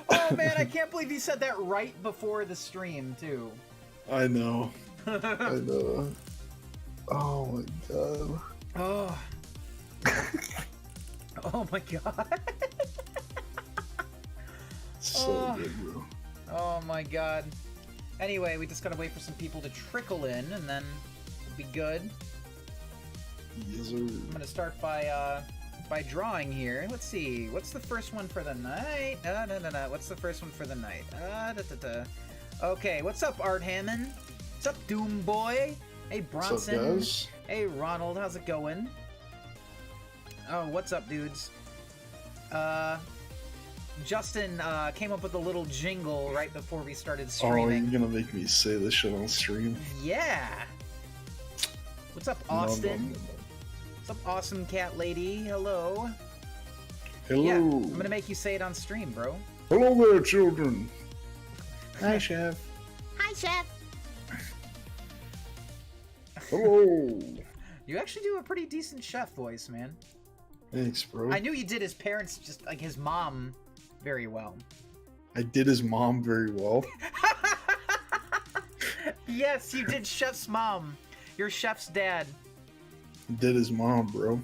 Oh man, I can't believe you said that right before the stream too. I know. I know. Oh my god. Oh. Oh my god. So good, bro. Oh my god. Anyway, we just gotta wait for some people to trickle in, and then we'll be good. Yes, sir. I'm gonna start by drawing here. Let's see. What's the first one for the night? No. What's the first one for the night? Okay, what's up, Art Hammond? What's up, Doom Boy? Hey, Bronson. What's up, guys? Hey, Ronald. How's it going? Oh, what's up, dudes? Justin came up with a little jingle right before we started streaming. Oh, you're gonna make me say this shit on stream? Yeah. What's up, Austin? No. What's up, awesome cat lady? Hello. Hello. Yeah, I'm gonna make you say it on stream, bro. Hello there, children. Hi, Chef. Hi, Chef. Hello. You actually do a pretty decent chef voice, man. Thanks, bro. I knew you did his parents, just like his mom, very well. I did his mom very well. Yes, you did chef's mom. You're chef's dad. Did his mom, bro.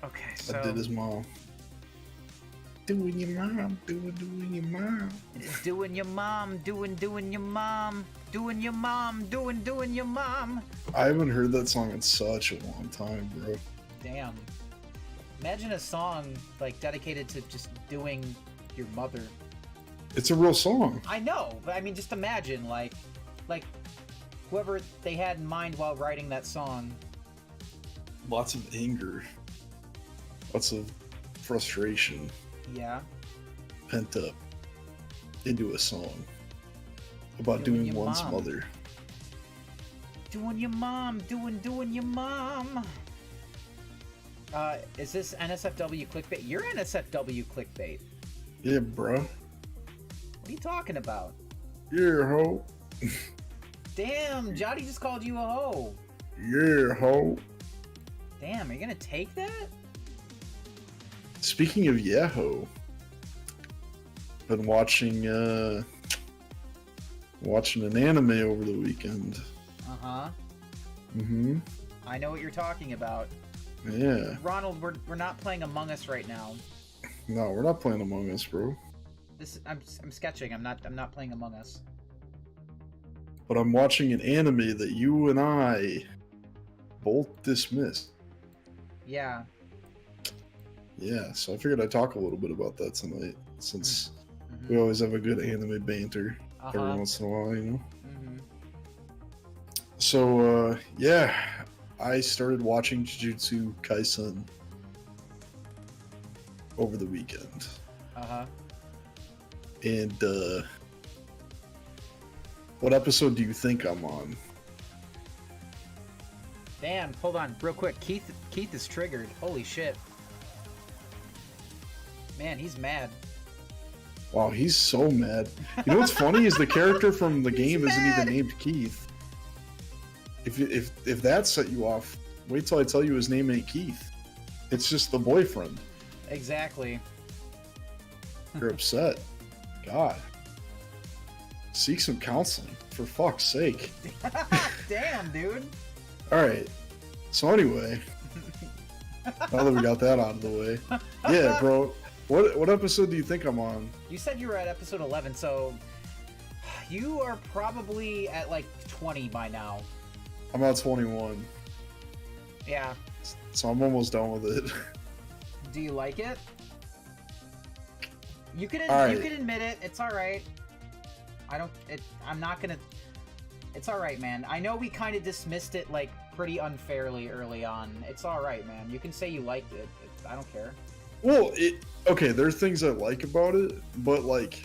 Okay, so... I did his mom. Doing your mom, doing your mom. Doing your mom, doing your mom. Doing your mom, doing your mom. I haven't heard that song in such a long time, bro. Damn. Imagine a song, like, dedicated to just doing your mother. It's a real song. I know, but I mean, just imagine, like, whoever they had in mind while writing that song. Lots of anger. Lots of frustration. Yeah. Pent up into a song about doing one's mom. mother. Doing your mom, doing your mom. Is this NSFW clickbait? You're NSFW clickbait. Yeah, bro. What are you talking about? Yeah, ho. Damn, Jotty just called you a hoe. Yeah, ho. Damn, are you gonna take that? Speaking of Yahoo, been watching an anime over the weekend. Uh-huh. Mm-hmm. I know what you're talking about. Yeah. Ronald, we're not playing Among Us right now. No, we're not playing Among Us, bro. I'm sketching. I'm not playing Among Us. But I'm watching an anime that you and I both dismissed. Yeah. Yeah, so I figured I'd talk a little bit about that tonight, since we always have a good anime banter every once in a while, you know? Mm-hmm. So, yeah, I started watching Jujutsu Kaisen over the weekend. Uh-huh. And, what episode do you think I'm on? Damn, hold on, real quick. Keith is triggered. Holy shit. Man, he's mad. Wow, he's so mad. You know what's funny is the character from the game isn't even named Keith. If that set you off, wait till I tell you his name ain't Keith. It's just the boyfriend. Exactly. You're upset. God. Seek some counseling, for fuck's sake. Damn, dude. Alright. So anyway, now that we got that out of the way. Yeah, bro. What episode do you think I'm on? You said you were at episode 11, so you are probably at like 20 by now. I'm at 21. Yeah. So I'm almost done with it. Do you like it? You can admit it. It's all right. I'm not gonna. It's all right, man. I know we kind of dismissed it like pretty unfairly early on. It's all right, man. You can say you liked it. I don't care. Well, okay, there are things I like about it, but like,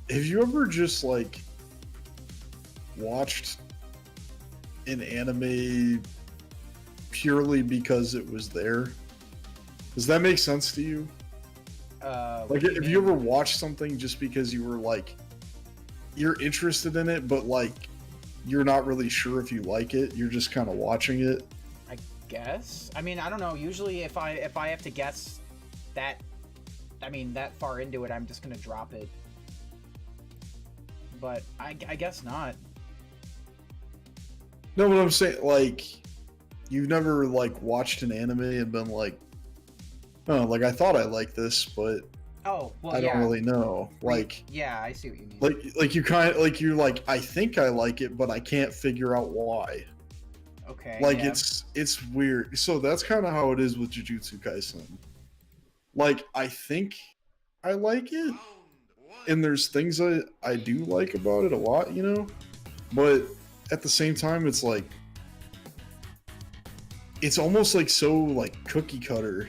have you ever just like watched an anime purely because it was there? Does that make sense to you? Like, have you ever watched something just because you were like, you're interested in it, but like, you're not really sure if you like it, you're just kind of watching it? I guess. I mean, I don't know. Usually, if I have to guess that, I mean, that far into it, I'm just gonna drop it. But I guess not. No, but I'm saying, like, you've never, like, watched an anime and been like, oh, like, I thought I liked this, but oh, well, I don't really know. Like, yeah, I see what you mean. Like you kind of, like, you're like, I think I like it, but I can't figure out why. Okay. Like, yeah. it's weird. So that's kind of how it is with Jujutsu Kaisen. Like, I think I like it, and there's things I do like about it a lot, you know? But at the same time, it's like, it's almost like so, like, cookie cutter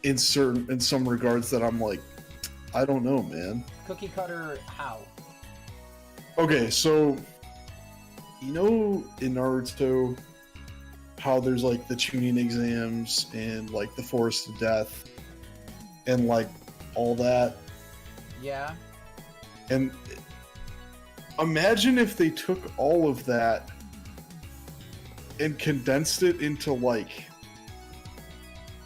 in some regards that I'm like, I don't know, man. Cookie cutter how? Okay, so, you know, in Naruto, how there's, like, the Chunin exams and, like, the Forest of Death and, like, all that. Yeah. And imagine if they took all of that and condensed it into, like,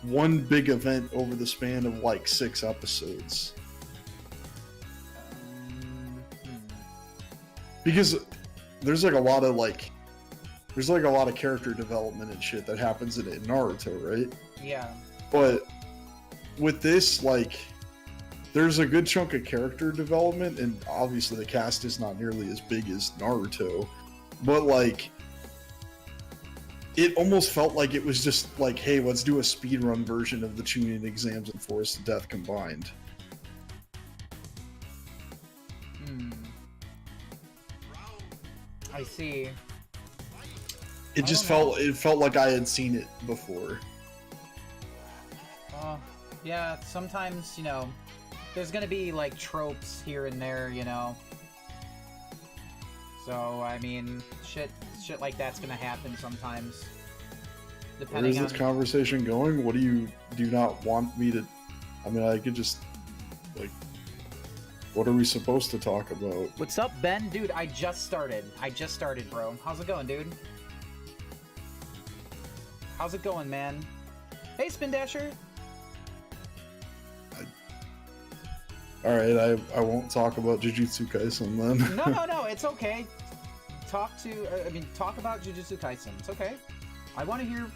one big event over the span of, like, 6 episodes. Because there's, like, a lot of, like, there's, like, a lot of character development and shit that happens in Naruto, right? Yeah. But with this, like, there's a good chunk of character development, and obviously the cast is not nearly as big as Naruto, but, like, it almost felt like it was just like, hey, let's do a speedrun version of the Chunin exams and Forest of Death combined. I see. It just felt like I had seen it before. Yeah, sometimes, you know, there's gonna be, like, tropes here and there, you know. So, I mean, shit like that's gonna happen sometimes. Where is this conversation going? What do you not want me to... I mean, I could just, like... What are we supposed to talk about? What's up, Ben? Dude, I just started, bro. How's it going, dude? How's it going, man? Hey, Spin Dasher! Alright, I won't talk about Jujutsu Kaisen then. No, it's okay. Talk about Jujutsu Kaisen. It's okay. I want to hear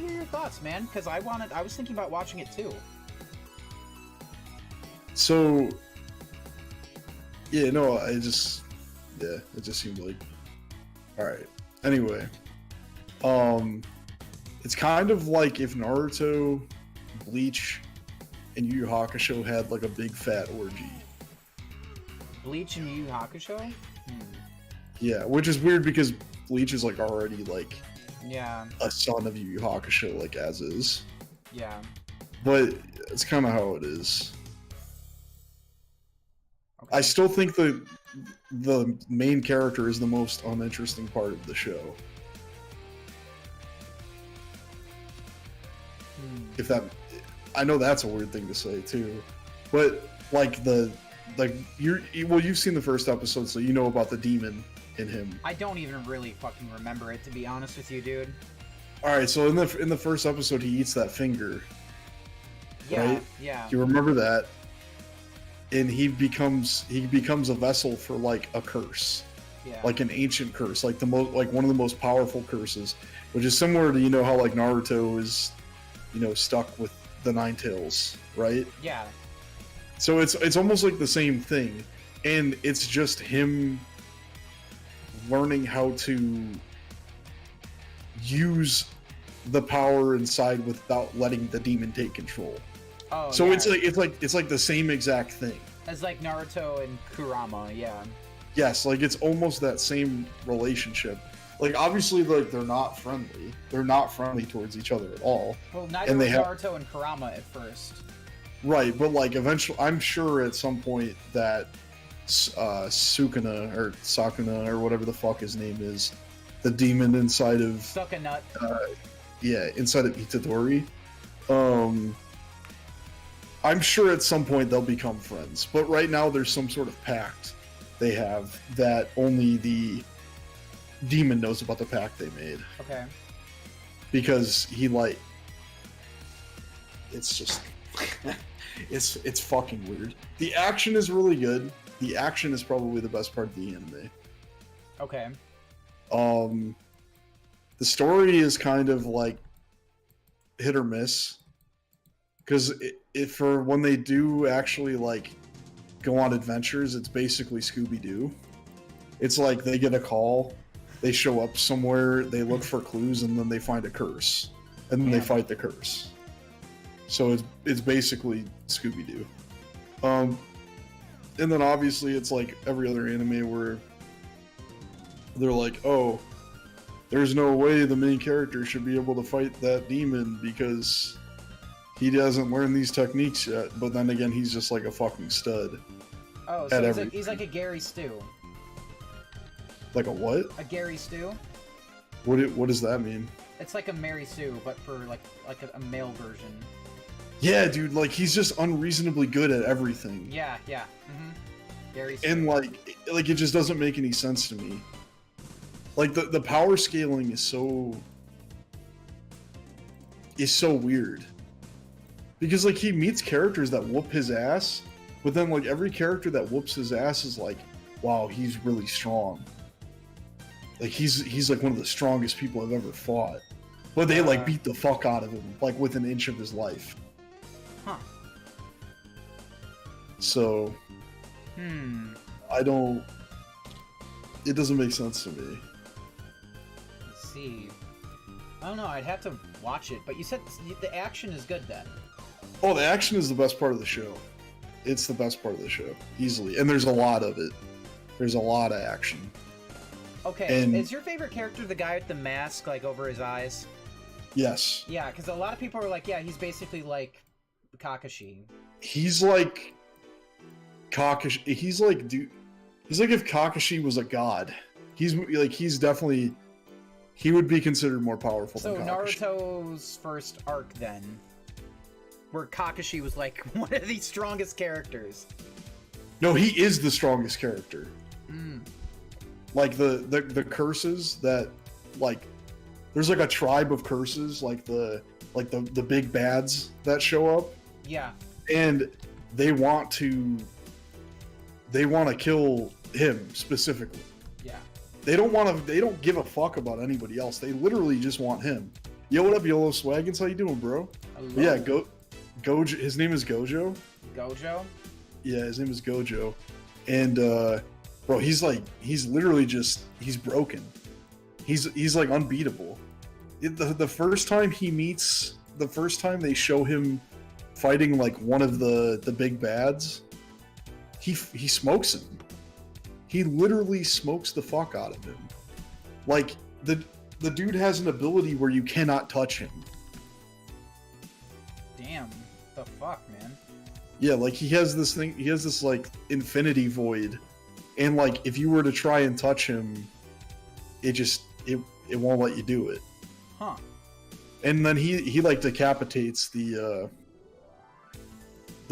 your thoughts, man, because I was thinking about watching it too. So, yeah, no, it just seemed like, alright. Anyway, it's kind of like if Naruto, Bleach, and Yu Yu Hakusho had, like, a big fat orgy. Bleach and Yu Yu Hakusho? Yeah, which is weird because Bleach is, like, already, like, yeah, a son of Yu Yu Hakusho, like, as is. Yeah. But it's kind of how it is. Okay. I still think the main character is the most uninteresting part of the show. If that... I know that's a weird thing to say, too. But, like, you've seen the first episode, so you know about the demon in him. I don't even really fucking remember it, to be honest with you, dude. Alright, so in the first episode, he eats that finger. Yeah, right? yeah. You remember that? And he becomes a vessel for, like, a curse. Yeah. Like an ancient curse, like one of the most powerful curses, which is similar to, you know, how, like, Naruto is, you know, stuck with the Nine Tails, right? Yeah. So it's almost like the same thing, and it's just him learning how to use the power inside without letting the demon take control. Oh, so yeah. it's like the same exact thing. As like Naruto and Kurama, yeah. Yes, like it's almost that same relationship. Like, obviously, like, they're not friendly. They're not friendly towards each other at all. Well, neither was Naruto and Kurama at first. Right, but, like, eventually, I'm sure at some point that Sukuna, or Sakuna, or whatever the fuck his name is, the demon inside of... Sukanut. Yeah, inside of Itadori. I'm sure at some point they'll become friends. But right now, there's some sort of pact they have that only the demon knows about the pact they made. Okay. because he like it's just it's fucking weird. The action is really good. The action is probably the best part of the anime. Okay. The story is kind of like hit or miss, because if for when they do actually like go on adventures, it's basically Scooby-Doo. It's like they get a call, they show up somewhere, they look for clues, and then they find a curse, and then they fight the curse. So it's basically Scooby-Doo. And then obviously it's like every other anime where they're like, oh, there's no way the main character should be able to fight that demon because he doesn't learn these techniques yet. But then again, he's just like a fucking stud. Oh, so he's like a Gary Stu. Like a what? A Gary Stu. What does that mean? It's like a Mary Sue, but for like a male version. Yeah, dude, like he's just unreasonably good at everything. Yeah. Mm-hmm. Gary Stu. And like it just doesn't make any sense to me. Like the power scaling is so weird. Because like he meets characters that whoop his ass, but then like every character that whoops his ass is like, wow, he's really strong. Like he's like one of the strongest people I've ever fought. But they like beat the fuck out of him like with an inch of his life. Huh. So it doesn't make sense to me. Let's see. I don't know, I'd have to watch it, but you said the action is good then. Oh, the action is the best part of the show. It's the best part of the show, easily. And there's a lot of it. There's a lot of action. Okay, is your favorite character the guy with the mask, like, over his eyes? Yes. Yeah, because a lot of people are like, yeah, he's basically like Kakashi. He's like Kakashi. He's like, dude. He's like if Kakashi was a god. He would be considered more powerful than Kakashi. So Naruto's first arc then, where Kakashi was like one of the strongest characters. No, he is the strongest character. Like the curses that, like, there's like a tribe of curses, like the big bads that show up. Yeah. And they want to kill him specifically. Yeah. They don't give a fuck about anybody else. They literally just want him. Yo, what up, YOLO Swaggins? How you doing, bro? Hello. Yeah, Gojo. His name is Gojo. Gojo? Yeah, his name is Gojo. And bro, he's literally just, he's broken. He's like unbeatable. The first time they show him fighting like one of the big bads, he smokes him. He literally smokes the fuck out of him. Like the dude has an ability where you cannot touch him. Damn, the fuck, man. Yeah, like he has this like infinity void, and like if you were to try and touch him, it won't let you do it. Huh. And then he like decapitates the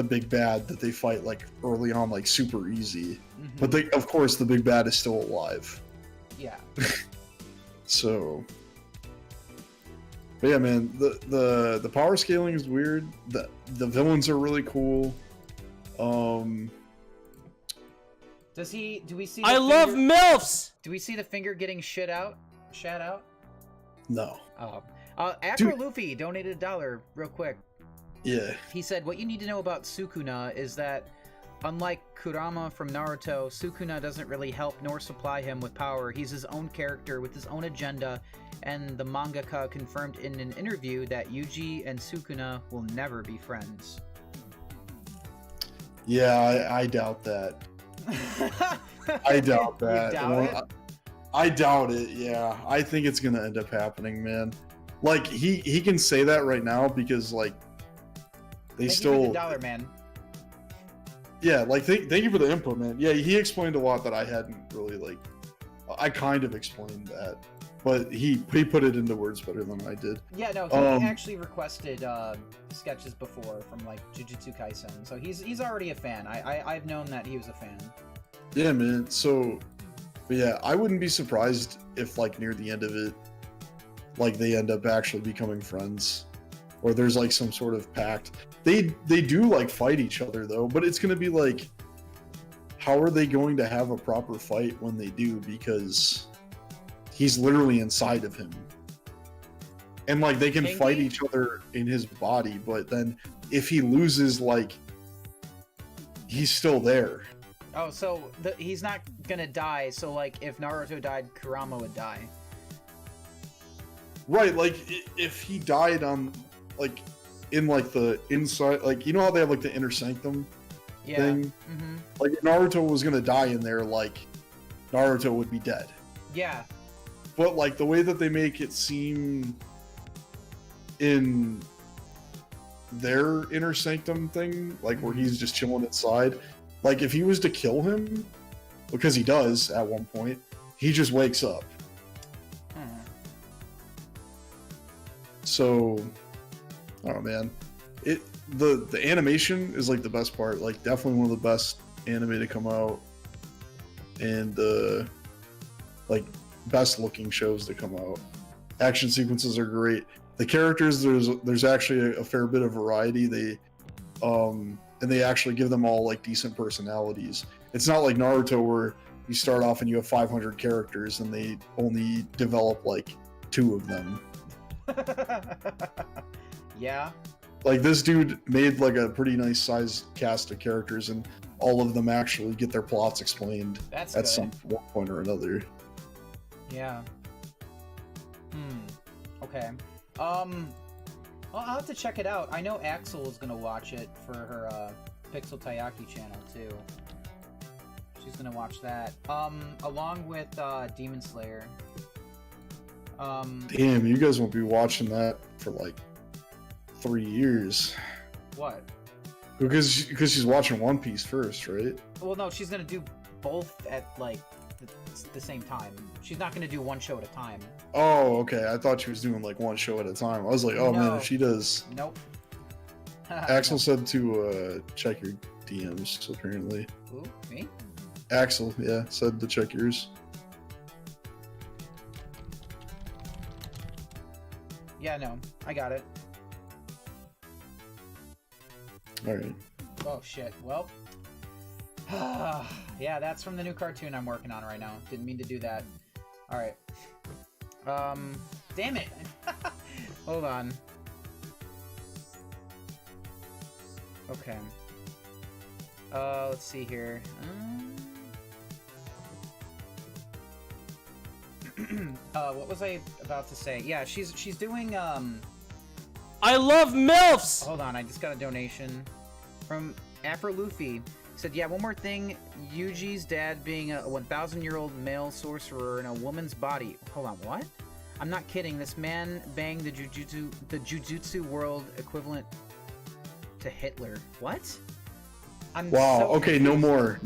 big bad that they fight like early on, like super easy. But of course the big bad is still alive. Yeah. So, but yeah, man, the power scaling is weird. The villains are really cool. Do we see? I love MILFs. Do we see the finger getting shat out? No. Afro Luffy donated $1 real quick. Yeah. He said, what you need to know about Sukuna is that, unlike Kurama from Naruto, Sukuna doesn't really help nor supply him with power. He's his own character with his own agenda, and the mangaka confirmed in an interview that Yuji and Sukuna will never be friends. Yeah, I doubt that. I doubt that. You doubt it? I doubt it, yeah. I think it's gonna end up happening, man. Like, he can say that right now because, like, they Thank still... you for the $1, man. Yeah, like, thank you for the input, man. Yeah, he explained a lot that I hadn't really, like... I kind of explained that. But he put it into words better than I did. Yeah, no, he actually requested sketches before from, like, Jujutsu Kaisen. So he's already a fan. I've known that he was a fan. Yeah, man. So, but yeah, I wouldn't be surprised if, like, near the end of it, like they end up actually becoming friends, or there's like some sort of pact. They do like fight each other though, but it's gonna be like, how are they going to have a proper fight when they do? Because he's literally inside of him, and like they can fight each other in his body, but then if he loses, like he's still there. Oh, so he's not gonna die. So like if Naruto died, Kurama would die. Right, like if he died on like in like the inside, like you know how they have like the inner sanctum thing? Mm-hmm. Like if Naruto was gonna die in there, like Naruto would be dead. Yeah. But like the way that they make it seem in their inner sanctum thing, like where he's just chilling inside, like if he was to kill him, because he does at one point, he just wakes up. So, oh man, the animation is like the best part. Like definitely one of the best anime to come out, and like best looking shows to come out. Action sequences are great. The characters, there's actually a fair bit of variety. They and they actually give them all like decent personalities. It's not like Naruto where you start off and you have 500 characters and they only develop like 2 of them. Yeah. Like this dude made like a pretty nice sized cast of characters, and all of them actually get their plots explained at some one point or another. Yeah. Okay. Well, I'll have to check it out. I know Axel is gonna watch it for her Pixel Taiyaki channel too. She's gonna watch that. Along with Demon Slayer. Damn, you guys won't be watching that for like 3 years. What? Because she's watching One Piece first, right? Well, no, she's gonna do both at like the same time. She's not gonna do one show at a time. Oh, okay. I thought she was doing like one show at a time. I was like, oh no. Man, if she does. Nope. Axel said to check your DMs, apparently. Who? Me? Axel, yeah, said to check yours. Yeah, no, I got it. Alright. Oh, shit. Well. Yeah, that's from the new cartoon I'm working on right now. Didn't mean to do that. Alright. Damn it! Hold on. Okay. Let's see here. What was I about to say? Yeah, she's doing, I love MILFs! Hold on, I just got a donation from Afro Luffy. He said, yeah, one more thing. Yuji's dad being a 1,000-year-old male sorcerer in a woman's body. Hold on, what? I'm not kidding. This man banged the Jujutsu world equivalent to Hitler. What? Wow, so okay, confused. No more.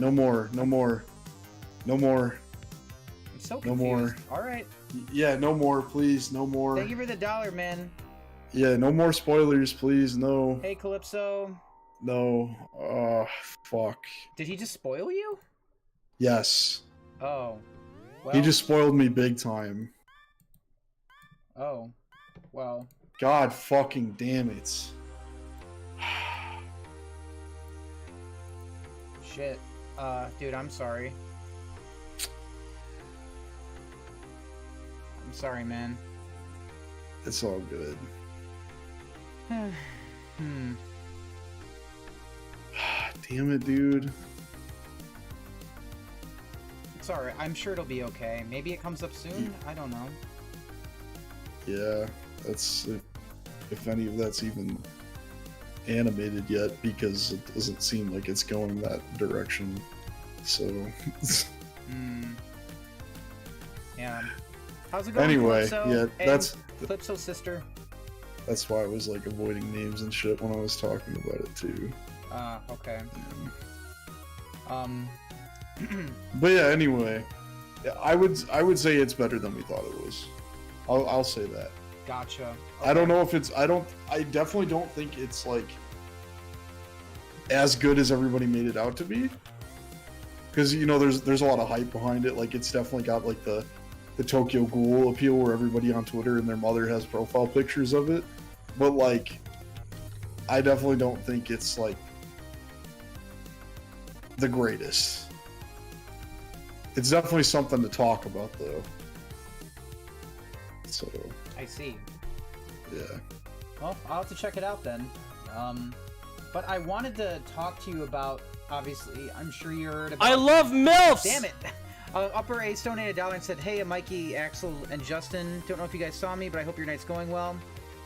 I'm so confused. No more. Alright. Yeah, no more, please. No more. Thank you for the $1, man. Yeah, no more spoilers, please. No. Hey, Calypso. No. Oh, fuck. Did he just spoil you? Yes. Oh. Well. He just spoiled me big time. Oh. Well. God fucking damn it. Shit. Dude, I'm sorry. I'm sorry, man. It's all good. Damn it, dude. It's alright. I'm sure it'll be okay. Maybe it comes up soon? I don't know. Yeah, that's... If any of that's even animated yet, because it doesn't seem like it's going that direction. So... Yeah. How's it going, anyway, Calypso? yeah, hey, that's... Calypso sister. That's why I was, like, avoiding names and shit when I was talking about it, too. Okay. But yeah, anyway, I would say it's better than we thought it was. I'll say that. Gotcha. Okay. I don't know if it's. I definitely don't think it's like as good as everybody made it out to be. Because you know, there's a lot of hype behind it. Like it's definitely got like the the Tokyo Ghoul appeal where everybody on Twitter and their mother has profile pictures of it. But like, I definitely don't think it's like the greatest. It's definitely something to talk about though. So I see. Yeah. Well, I'll have to check it out then. But I wanted to talk to you about, obviously, I'm sure you heard about... I love MILFs! Damn it! Upper Ace donated $1 and said, "Hey, Mikey, Axel, and Justin. Don't know if you guys saw me, but I hope your night's going well.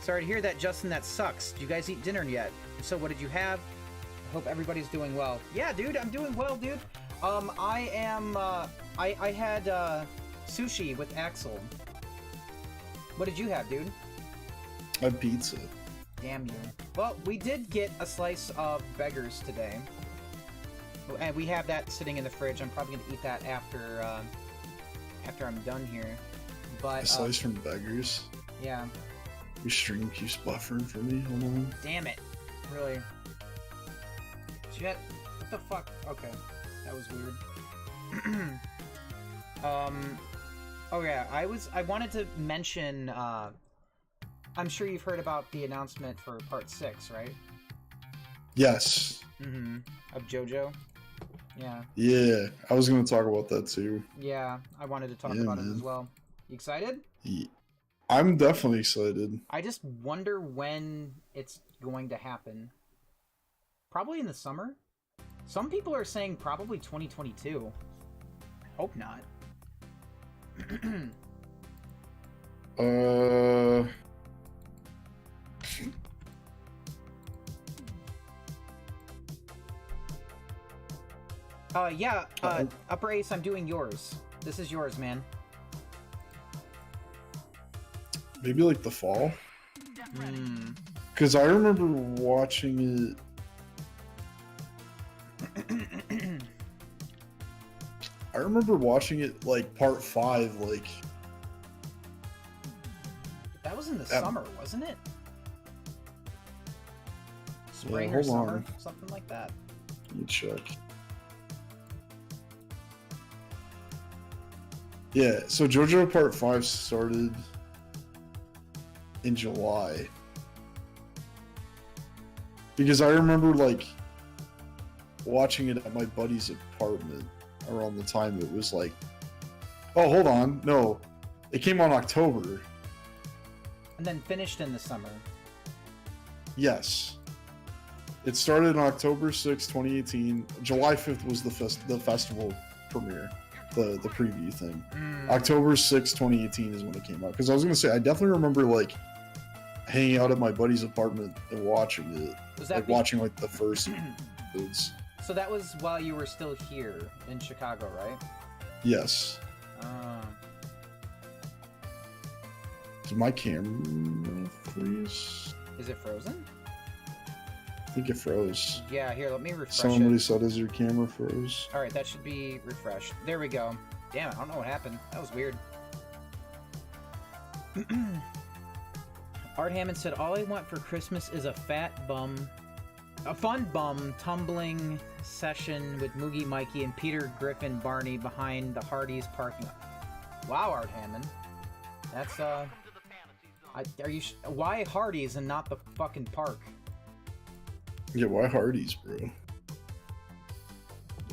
Sorry to hear that, Justin. That sucks. Did you guys eat dinner yet? If so, what did you have? I hope everybody's doing well." Yeah, dude, I'm doing well, dude. I had sushi with Axel. What did you have, dude? I had pizza. Damn you. Well, we did get a slice of Beggars today. And we have that sitting in the fridge. I'm probably going to eat that after I'm done here. But A slice from Beggars? Yeah. Your stream keeps buffering for me. Hold on. Damn it. Really. Shit. What the fuck? Okay. That was weird. Oh yeah, I wanted to mention, I'm sure you've heard about the announcement for Part 6, right? Yes. Mm-hmm. Of JoJo? Yeah. Yeah, I was going to talk about that too. Yeah, I wanted to talk about it as well. You excited? Yeah. I'm definitely excited. I just wonder when it's going to happen. Probably in the summer? Some people are saying probably 2022. Hope not. Yeah, Upper Ace, I'm doing yours. This is yours, man. Maybe like the fall? Hmm. Because I remember watching it... I remember watching it, like, Part 5, like... That was in the summer, wasn't it? Spring yeah, or summer? on. Something like that. Let me check. Yeah, so JoJo Part 5 started in July. Because I remember, like, watching it at my buddy's apartment around the time it was like... Oh, hold on. No. It came on October. And then finished in the summer. Yes. It started on October 6, 2018. July 5th was the festival premiere. The preview thing. October 6, 2018 is when it came out. Because I was going to say, I definitely remember, like, hanging out at my buddy's apartment and watching it. Was that like, watching, like, the first episodes. So that was while you were still here in Chicago, right? Yes. Did my camera freeze? Is it frozen? I think it froze. Yeah, here, let me refresh Somebody it. said, "Is your camera froze?" Alright, that should be refreshed. There we go. Damn it, I don't know what happened. That was weird. Art Hammond said, "All I want for Christmas is a fun bum tumbling session with Moogie Mikey and Peter Griffin Barney behind the Hardee's parking lot." Wow, Art Hammond. That's, why Hardee's and not the fucking park? Yeah, why Hardee's, bro?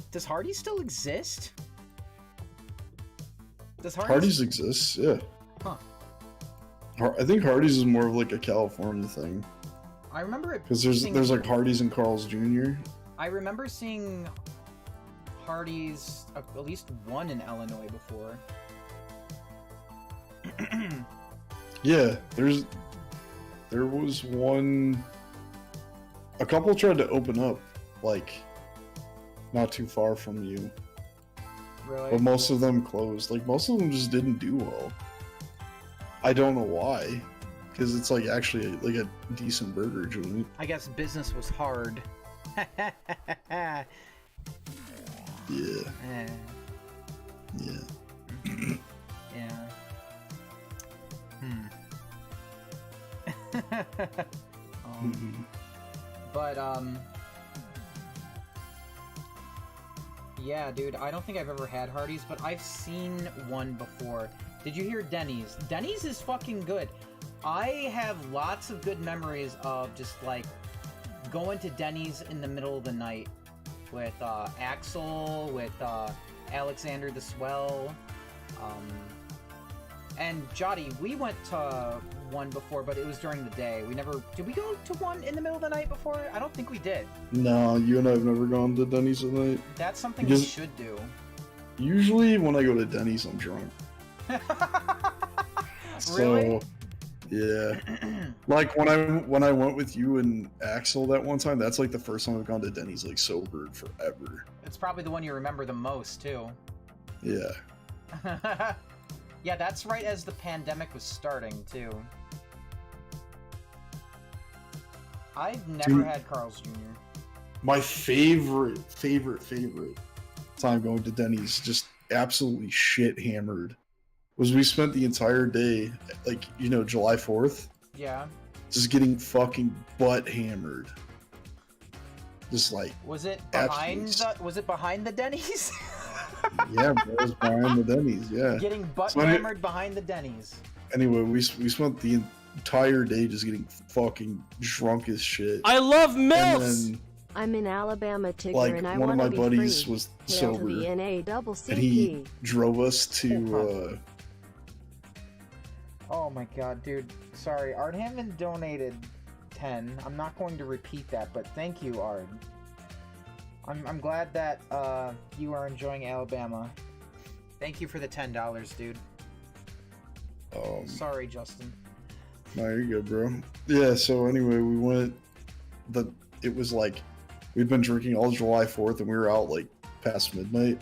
Does Hardee's still exist? Does Hardee's exists, yeah. Huh. I think Hardee's is more of like a California thing. I remember it because there's like Hardee's and Carl's Jr. I remember seeing Hardee's at least one in Illinois before. Yeah, there was one. A couple tried to open up, like, not too far from you. Really? But most of them closed. Like, most of them just didn't do well. I don't know why. Because it's, like, actually, like, a decent burger joint. I guess business was hard. Yeah. Yeah. Yeah. But, yeah, dude, I don't think I've ever had Hardee's, but I've seen one before. Did you hear Denny's? Denny's is fucking good. I have lots of good memories of just like going to Denny's in the middle of the night with Axel, with Alexander the Swell, and Jotty. We went to one before, but it was during the day. We never... Did we go to one in the middle of the night before? I don't think we did. No, you and I have never gone to Denny's at night. That's something we should do. Usually when I go to Denny's, I'm drunk. Really? So, yeah. Like when I went with you and Axel that one time, that's like the first time I've gone to Denny's like sober in forever. It's probably the one you remember the most too. Yeah. Yeah, that's right as the pandemic was starting too. I've never had Carl's Jr. My favorite time going to Denny's, just absolutely shit hammered, was we spent the entire day, like, you know, July 4th. Yeah. Just getting fucking butt hammered. Just like... Was it behind the Denny's? Yeah, bro, it was behind the Denny's, yeah. Getting butt hammered behind the Denny's. Anyway, we spent the entire day just getting fucking drunk as shit. I love MILFs! I'm in Alabama, Tigger, like, and I one of want my to be buddies free. was Hail sober, to the NACCP. and he drove us to, Oh my god, dude. Sorry, Art Hammond donated 10. I'm not going to repeat that, but thank you, Art. I'm glad that you are enjoying Alabama. Thank you for the $10, dude. Sorry, Justin. No, you're good, bro. Yeah, so anyway, we went... It was like... We'd been drinking all July 4th, and we were out, like, past midnight.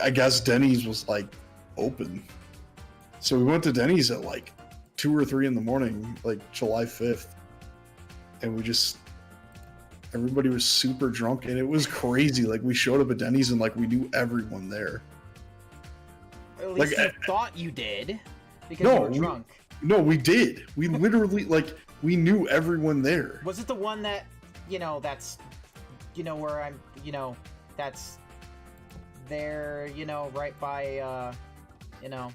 I guess Denny's was, like, open. So we went to Denny's at, like, 2 or 3 in the morning, like, July 5th. And we just... Everybody was super drunk, and it was crazy. Like, we showed up at Denny's, and, like, we knew everyone there. At least you thought you did, because you were drunk. No, we did. We literally, like, we knew everyone there. Was it the one that, you know, that's, you know, where I'm, you know, that's there, you know, right by, you know.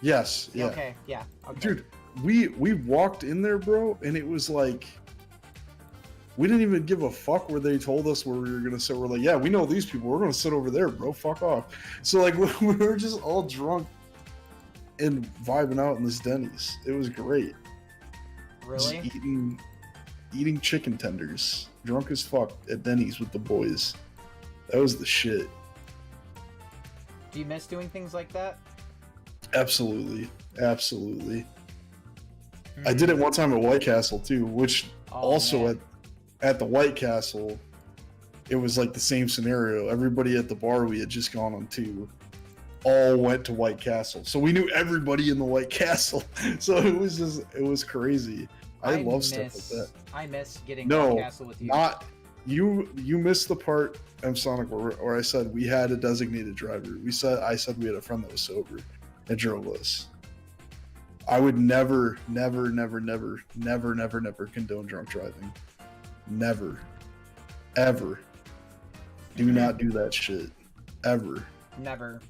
Yes, yeah. Okay, yeah. Okay. Dude, we walked in there, bro, and it was like, we didn't even give a fuck where they told us where we were gonna sit. We're like, yeah, we know these people. We're gonna sit over there, bro. Fuck off. So, like, we were just all drunk and vibing out in this Denny's. It was great. Really? Just eating chicken tenders, drunk as fuck at Denny's with the boys. That was the shit. Do you miss doing things like that? Absolutely, absolutely. I did it one time at White Castle too, which also at the White Castle, it was like the same scenario. Everybody at the bar we had just gone on to all went to White Castle, so we knew everybody in the White Castle. So it was crazy. I love stuff like that. I miss getting White Castle with you. Not you. You missed the part of Sonic where I said we had a designated driver. I said we had a friend that was sober and drove us. I would never condone drunk driving. Never. Ever. Do not do that shit. Ever. Never.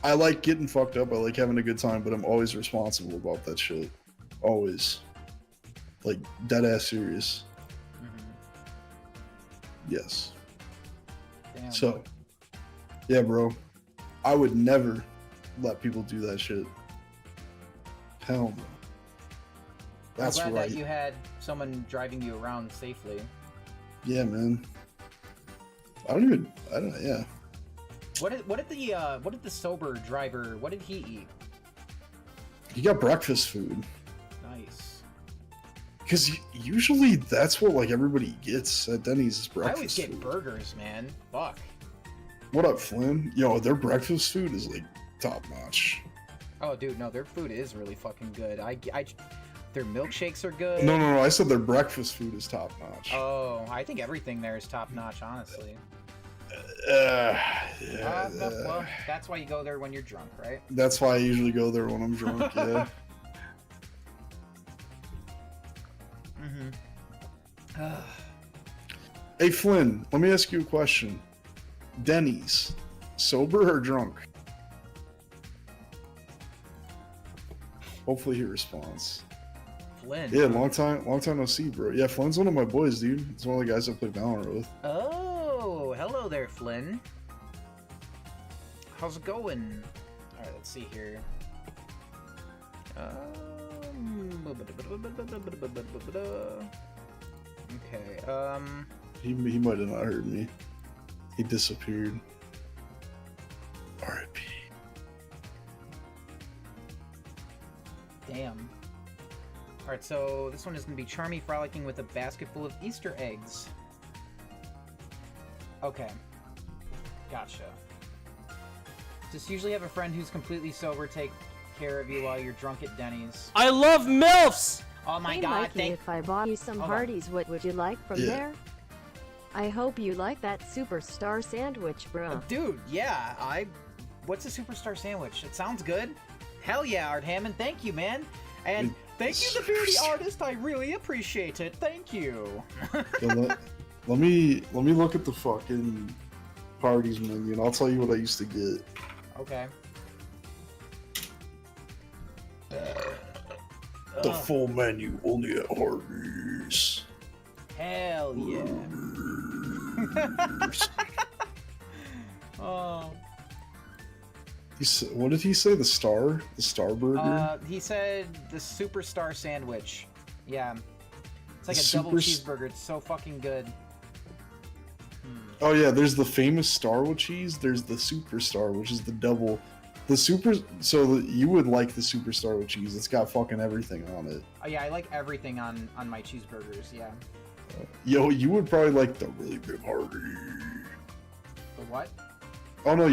I like getting fucked up. I like having a good time, but I'm always responsible about that shit. Always. Like, dead ass serious. Yes. Damn. So, yeah, bro. I would never let people do that shit. Hell no. That's I'm glad right. that you had someone driving you around safely. Yeah, man. Yeah. What did the sober driver, what did he eat? He got breakfast food. Nice. Because usually that's what, like, everybody gets at Denny's is breakfast I always get food. burgers, man. Fuck. What up, Flynn? Yo, their breakfast food is, like, top notch. Oh, dude, no, their food is really fucking good. Their milkshakes are good. No, I said their breakfast food is top notch. Oh, I think everything there is top notch, honestly. Yeah. Well, that's why you go there when you're drunk, right? That's why I usually go there when I'm drunk, yeah. Hey, Flynn, let me ask you a question. Denny's, sober or drunk? Hopefully he responds. Flynn. Yeah, long time no see, bro. Yeah, Flynn's one of my boys, dude. He's one of the guys I play Valorant with. Oh, hello there, Flynn. How's it going? All right, let's see here. Okay. He might have not heard me. He disappeared. R.I.P. Damn. Alright, so this one is going to be Charmy frolicking with a basket full of Easter eggs. Okay. Gotcha. Just usually have a friend who's completely sober take care of you while you're drunk at Denny's. I love MILFs! Oh my Hey god, Mikey, if I bought you some Hold on. Hardee's, what would you like from there? I hope you like that superstar sandwich, bro. Dude, yeah, What's a superstar sandwich? It sounds good. Hell yeah, Art Hammond, thank you, man. And thank you, the beardy artist, I really appreciate it. Thank you. Yeah, let me look at the fucking Hardee's menu, and I'll tell you what I used to get. Okay. The full menu only at Hardee's. Hell yeah. Oh. What did he say? The star burger? He said the superstar sandwich. Yeah. It's like The a double cheeseburger. It's so fucking good. Oh yeah, there's the famous star with cheese. There's the superstar, which is the double. The super. So you would like the superstar with cheese. It's got fucking everything on it. Oh yeah, I like everything on my cheeseburgers. Yeah. Yo, you would probably like the really big Hardy. The what? Oh no,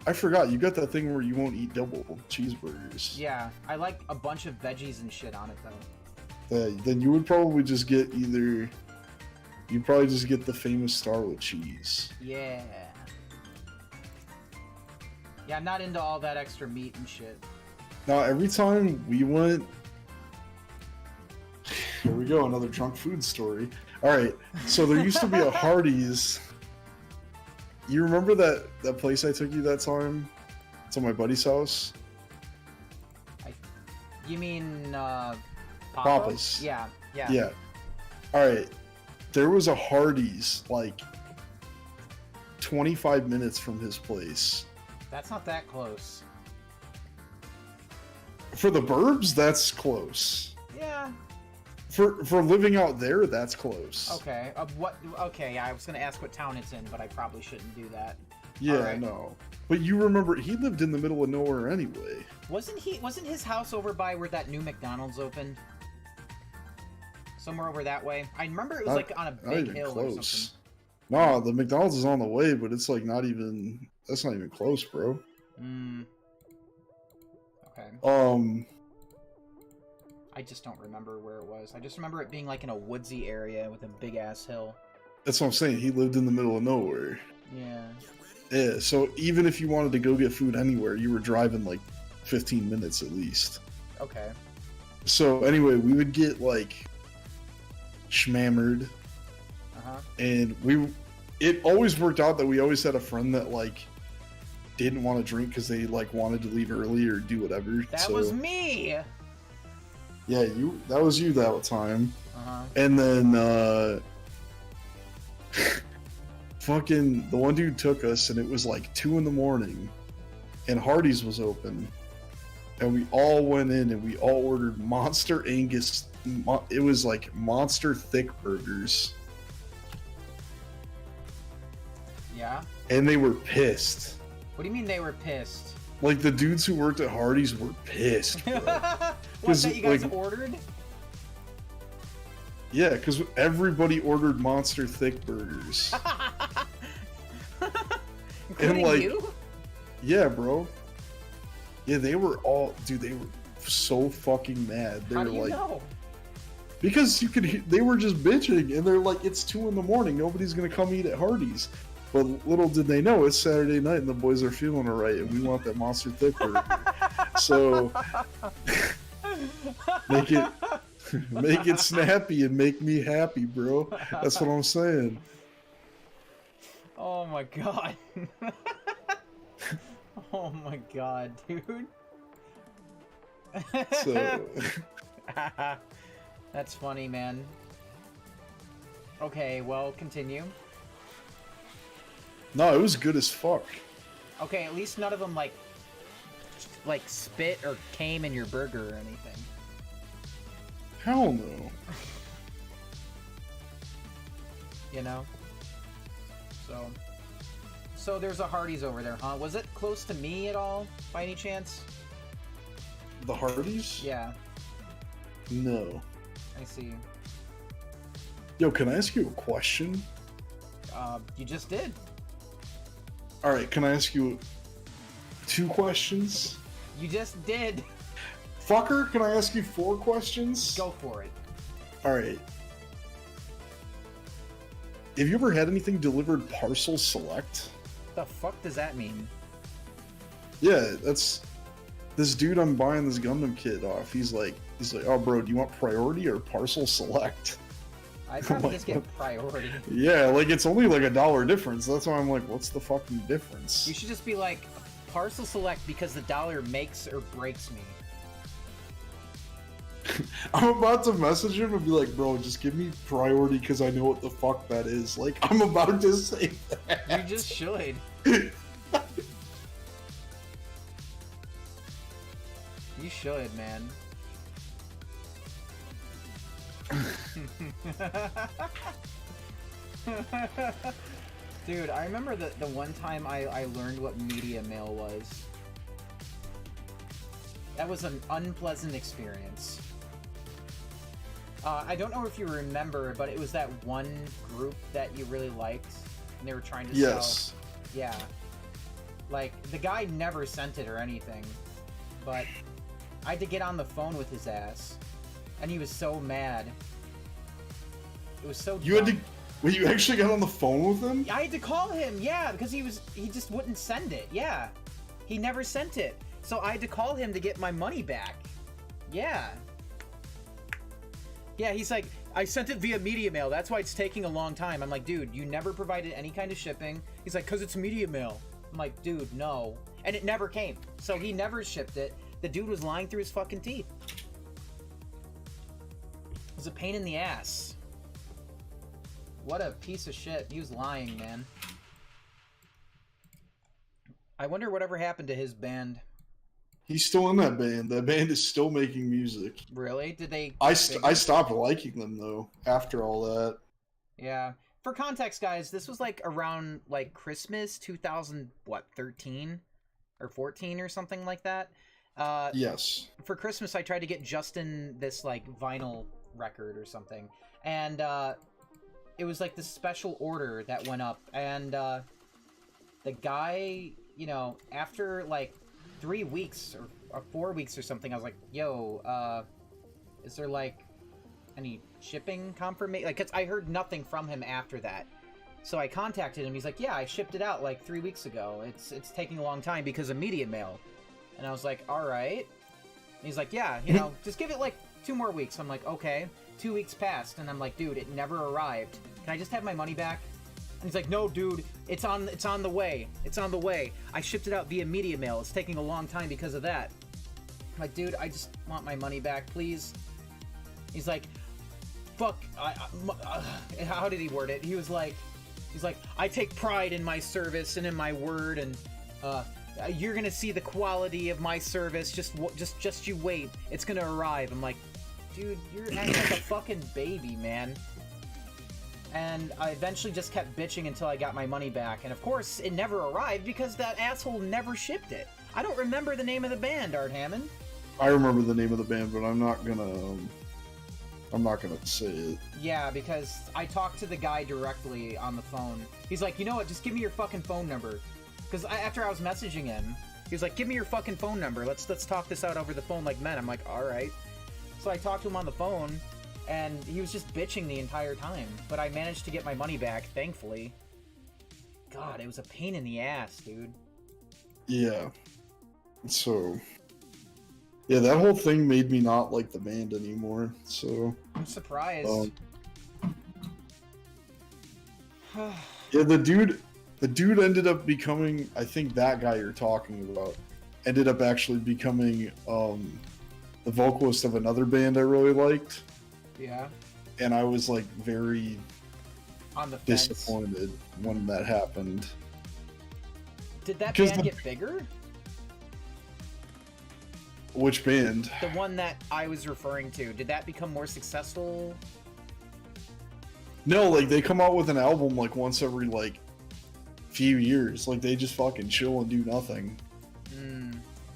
I forgot. You got that thing where you won't eat double cheeseburgers. Yeah, I like a bunch of veggies and shit on it though. Then you would probably just get either. You'd probably just get the famous star with cheese. Yeah. Yeah, I'm not into all that extra meat and shit. Now, every time we went... Here we go, another drunk food story. Alright, so there used to be a Hardee's. You remember that place I took you that time? It's at my buddy's house? You mean, Papa's? Yeah. Yeah. Alright, there was a Hardee's, like, 25 minutes from his place. That's not that close. For the burbs, that's close. Yeah. For living out there, that's close. Okay. Okay, I was gonna ask what town it's in, but I probably shouldn't do that. Yeah, Alright. no. But you remember, he lived in the middle of nowhere anyway. Wasn't his house over by where that new McDonald's opened? Somewhere over that way? I remember it was like on a big hill or something. Nah, the McDonald's is on the way, but it's like not even, that's not even close, bro. Okay. I just don't remember where it was. I just remember it being like in a woodsy area with a big ass hill. That's what I'm saying. He lived in the middle of nowhere. Yeah. Yeah, so even if you wanted to go get food anywhere, you were driving like 15 minutes at least. Okay. So anyway, we would get like schmammered. And it always worked out that we always had a friend that like didn't want to drink because they like wanted to leave early or do whatever. That was me. Yeah, that was you that time. And then fucking the one dude took us and it was like 2 a.m. and Hardee's was open. And we all went in and we all ordered Monster Angus. It was like monster thick burgers. Yeah? And they were pissed. What do you mean they were pissed? Like, the dudes who worked at Hardee's were pissed, bro. What, that you guys ordered? Yeah, because everybody ordered monster thick burgers. Including and, like, you? Yeah, bro. Yeah, they were all... Dude, they were so fucking mad. They How were do you like... know? Because you could hear... They were just bitching, and they're like, it's 2 a.m. Nobody's gonna come eat at Hardee's. But little did they know, it's Saturday night and the boys are feeling alright and we want that monster thick burger. So make it snappy and make me happy, bro. That's what I'm saying. Oh my god. Oh my god, dude. So That's funny, man. Okay, well, continue. no, it was good as fuck. Okay, at least none of them like spit or came in your burger or anything. Hell no. You know? So there's a Hardee's over there, huh? Was it close to me at all, by any chance? The Hardee's? Yeah, No. I see. Yo, can I ask you a question? You just did. All right, can I ask you 2 questions? You just did. Fucker, can I ask you 4 questions? Go for it. All right. Have you ever had anything delivered parcel select? The fuck does that mean? Yeah, that's this dude I'm buying this Gundam kit off. He's like, oh bro, do you want priority or parcel select? I'd probably Like, just get priority. Yeah, like it's only like $1 difference. That's why I'm like, what's the fucking difference? You should just be like, parcel select because the dollar makes or breaks me. I'm about to message him and be like, bro, just give me priority because I know what the fuck that is. Like, I'm about to say that. You just should. You should, man. Dude, I remember the one time I learned what media mail was. That was an unpleasant experience. I don't know if you remember, but it was that one group that you really liked, and they were trying to sell. Yeah. Like, the guy never sent it or anything, but I had to get on the phone with his ass, and he was so mad. It was so You dumb. had to. Wait, you actually got on the phone with him? I had to call him, yeah, because he just wouldn't send it, yeah. He never sent it. So I had to call him to get my money back. Yeah. Yeah, he's like, I sent it via media mail, that's why it's taking a long time. I'm like, dude, you never provided any kind of shipping. He's like, because it's media mail. I'm like, dude, no. And it never came. So he never shipped it. The dude was lying through his fucking teeth. It was a pain in the ass. What a piece of shit. He was lying, man. I wonder whatever happened to his band. He's still in that band. That band is still making music. Really? Did they... I stopped liking them, though, after all that. Yeah. For context, guys, this was, like, around, like, Christmas 2013 or 14 or something like that. Yes. For Christmas, I tried to get Justin this, like, vinyl record or something. And, it was, like, this special order that went up. And, the guy, you know, after, like, 3 weeks or 4 weeks or something, I was like, yo, is there, like, any shipping confirmation? Like, 'cause I heard nothing from him after that. So I contacted him. He's like, yeah, I shipped it out, like, 3 weeks ago. It's taking a long time because of media mail. And I was like, all right. And he's like, yeah, you know, just give it, like, 2 more weeks. I'm like, okay. 2 weeks passed, and I'm like, dude, it never arrived. Can I just have my money back? And he's like, no, dude, it's on the way. It's on the way. I shipped it out via media mail. It's taking a long time because of that. I'm like, dude, I just want my money back, please. He's like, fuck, how did he word it? He's like, I take pride in my service and in my word, and you're gonna see the quality of my service. Just you wait. It's gonna arrive. I'm like, dude, you're acting like a fucking baby, man. And I eventually just kept bitching until I got my money back. And of course, it never arrived because that asshole never shipped it. I don't remember the name of the band, Art Hammond. I remember the name of the band, but I'm not gonna say it. Yeah, because I talked to the guy directly on the phone. He's like, you know what, just give me your fucking phone number. Because after I was messaging him, he was like, give me your fucking phone number. Let's talk this out over the phone like men. I'm like, all right. So I talked to him on the phone, and he was just bitching the entire time. But I managed to get my money back, thankfully. God, it was a pain in the ass, dude. Yeah. So... yeah, that whole thing made me not like the band anymore, so... I'm surprised. Yeah, the dude ended up becoming... I think that guy you're talking about ended up actually becoming, the vocalist of another band I really liked. Yeah. And I was like very on the fence. Disappointed when that happened. Did that band get bigger? Which band? The one that I was referring to. Did that become more successful? No, like they come out with an album like once every like few years. Like they just fucking chill and do nothing.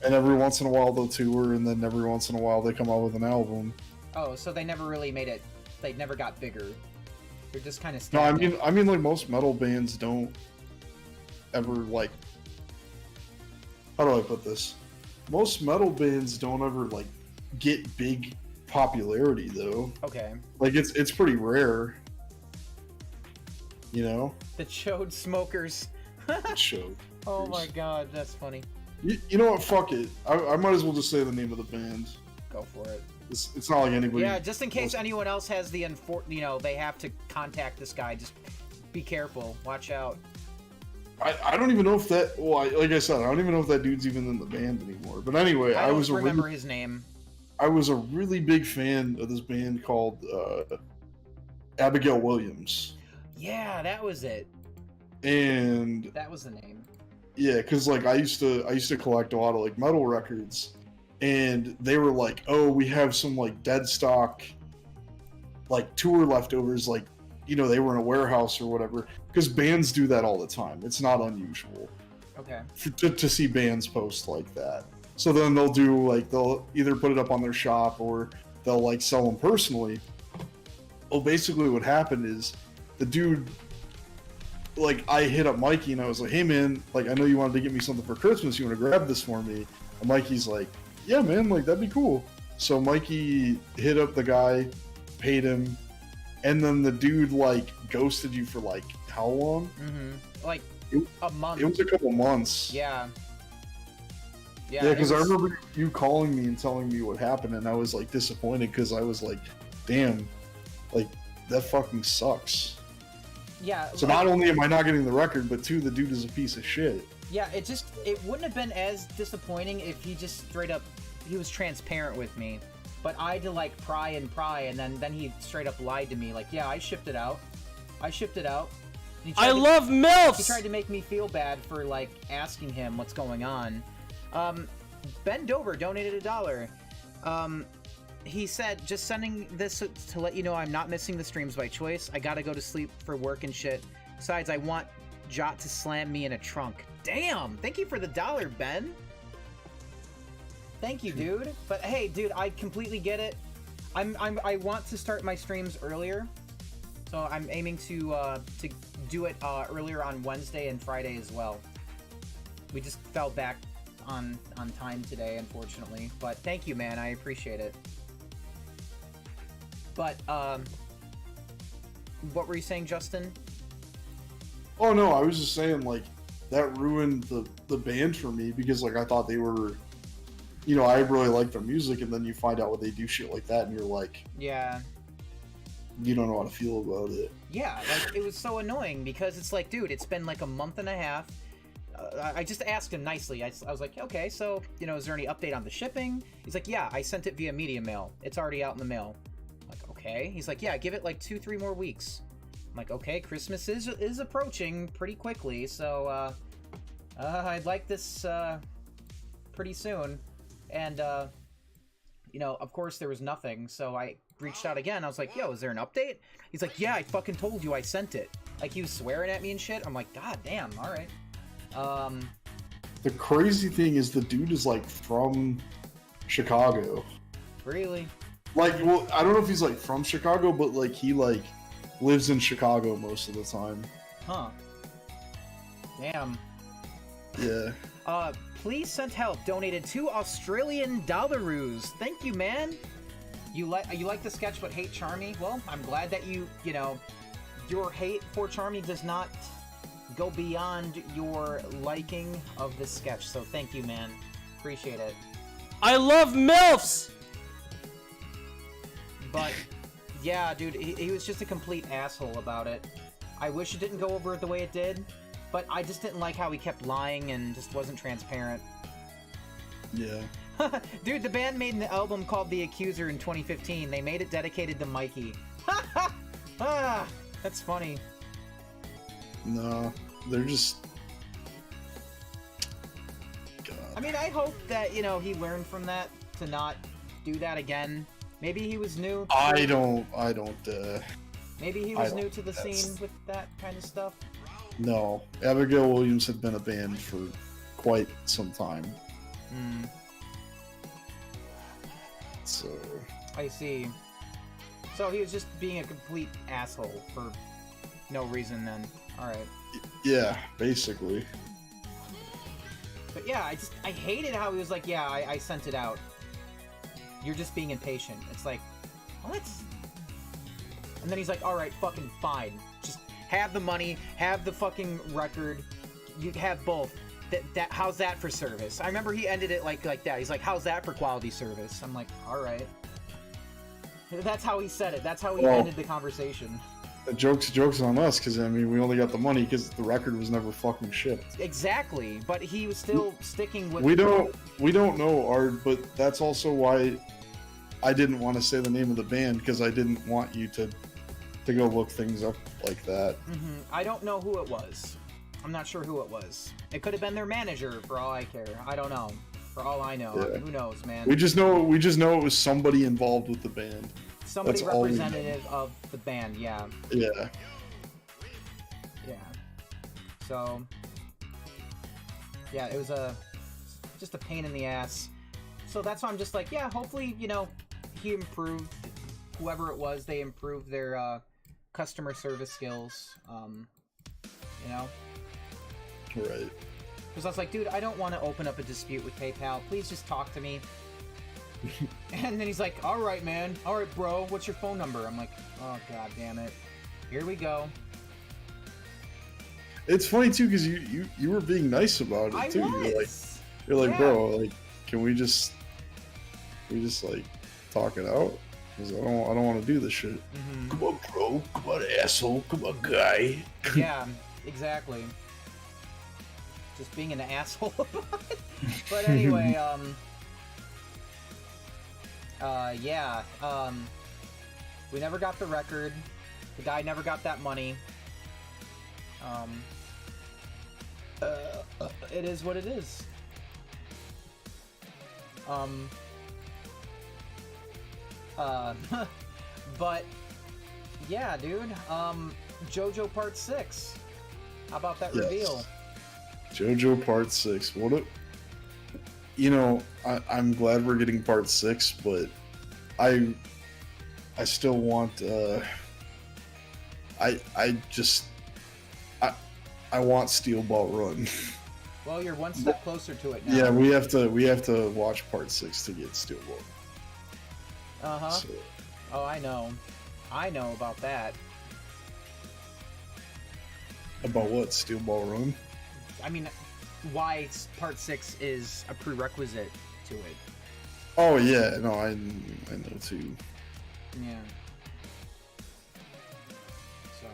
And every once in a while they'll tour, and then every once in a while they come out with an album. Oh, so they never really made it. They never got bigger. They're just kind of. No, I mean, like most metal bands don't ever like. How do I put this? Most metal bands don't ever like get big popularity though. Okay. Like it's pretty rare. You know. The Chode Smokers. Chode. Oh my god, that's funny. You know what? Fuck it. I might as well just say the name of the band. Go for it. It's not like anybody. Yeah, just in case anyone else has the they have to contact this guy. Just be careful. Watch out. I don't even know if that. Well, like I said, I don't even know if that dude's even in the band anymore. But anyway, I don't remember his name. I was a really big fan of this band called Abigail Williams. Yeah, that was it. And that was the name. Yeah, because like I used to collect a lot of like metal records, and they were like, oh, we have some like dead stock, like tour leftovers, like they were in a warehouse or whatever. Because bands do that all the time. It's not unusual. Okay. To see bands post like that. So then they'll either put it up on their shop or they'll like sell them personally. Well, basically what happened is the dude. Like, I hit up Mikey and I was like, hey man, like, I know you wanted to get me something for Christmas. You want to grab this for me? And Mikey's like, yeah man, like, that'd be cool. So Mikey hit up the guy, paid him, and then the dude, like, ghosted you for, like, how long? Like, a month. It was a couple months. Yeah. Yeah, because I remember you calling me and telling me what happened, and I was, like, disappointed because I was like, damn, like, that fucking sucks. Yeah. So not only am I not getting the record, but two, the dude is a piece of shit. Yeah, it wouldn't have been as disappointing if he just straight up, he was transparent with me. But I had to like pry, and then he straight up lied to me. Like, yeah, I shipped it out. I love MILFs! He tried to make me feel bad for like asking him what's going on. Ben Dover donated $1. He said, just sending this to let you know I'm not missing the streams by choice. I gotta go to sleep for work and shit. Besides, I want Jot to slam me in a trunk. Damn! Thank you for the $1, Ben. Thank you, dude. But hey, dude, I completely get it. I want to start my streams earlier, so I'm aiming to do it earlier on Wednesday and Friday as well. We just fell back on time today, unfortunately. But thank you, man. I appreciate it. But, what were you saying, Justin? Oh, no, I was just saying, like, that ruined the band for me because, like, I thought they were, I really liked their music, and then you find out what they do shit like that, and you're like... Yeah. You don't know how to feel about it. Yeah, like, it was so annoying because it's like, dude, it's been, like, a month and a half. I just asked him nicely. I was like, okay, so, is there any update on the shipping? He's like, yeah, I sent it via media mail. It's already out in the mail. Okay. He's like, yeah, give it like 2-3 more weeks. I'm like, okay, Christmas is approaching pretty quickly, so I'd like this pretty soon. And of course there was nothing, so I reached out again. I was like, yo, is there an update? He's like, yeah, I fucking told you I sent it. Like, he was swearing at me and shit. I'm like, god damn, all right. The crazy thing is the dude is like from Chicago. Really? Like, well, I don't know if he's, like, from Chicago, but, like, he, like, lives in Chicago most of the time. Huh. Damn. Yeah. Please send help donated $2 Australian. Thank you, man. You like the sketch but hate Charmy? Well, I'm glad that your hate for Charmy does not go beyond your liking of the sketch, so thank you, man. Appreciate it. I love MILFs! But, yeah, dude, he was just a complete asshole about it. I wish it didn't go over the way it did, but I just didn't like how he kept lying and just wasn't transparent. Yeah. Dude, the band made an album called The Accuser in 2015. They made it dedicated to Mikey. Ah, that's funny. No, they're just... God. I mean, I hope that, you know, he learned from that to not do that again. Maybe he was new. I don't, Maybe he was new to the scene with that kind of stuff. No, Abigail Williams had been a band for quite some time. Hmm. So... I see. So he was just being a complete asshole for no reason then. Alright. Yeah, basically. But yeah, I hated how he was like, yeah, I sent it out. You're just being impatient. It's like, what? And then he's like, alright, fucking fine. Just have the money, have the fucking record. You have both. How's that for service? I remember he ended it like that. He's like, how's that for quality service? I'm like, alright. That's how he said it. That's how he ended the conversation. The joke's on us, because, I mean, we only got the money because the record was never fucking shipped. Exactly, but he was still sticking with... We don't know, Art, but that's also why I didn't want to say the name of the band, because I didn't want you to go look things up like that. Mm-hmm. I don't know who it was. I'm not sure who it was. It could have been their manager, for all I care. I don't know. For all I know. Yeah. Who knows, man? We just know it was somebody involved with the band. Somebody That's representative of the band, yeah. Yeah. Yeah. So... yeah, it was just a pain in the ass. So that's why I'm just like, yeah, hopefully, you know, he improved. Whoever it was, they improved their customer service skills. You know? Right. Because I was like, dude, I don't want to open up a dispute with PayPal. Please just talk to me. And then he's like, all right, man. All right, bro. What's your phone number? I'm like, oh, god damn it. Here we go. It's funny, too, because you were being nice about it, too. You're like, yeah. bro, like, can we just like, talk it out? Because I don't want to do this shit. Mm-hmm. Come on, bro. Come on, asshole. Come on, guy. Yeah, exactly. Just being an asshole about it. But anyway, yeah, we never got the record. The guy never got that money. It is what it is. But yeah, dude, JoJo Part 6. How about that reveal? JoJo Part 6. You know, I'm glad we're getting Part 6, but I still want, I want Steel Ball Run. Well, you're one step closer to it now. Yeah, we have to watch Part 6 to get Steel Ball. Uh-huh. So. Oh, I know about that. About what? Steel Ball Run? I mean, why Part 6 is a prerequisite to it. Oh yeah, no, I know too. Yeah. So.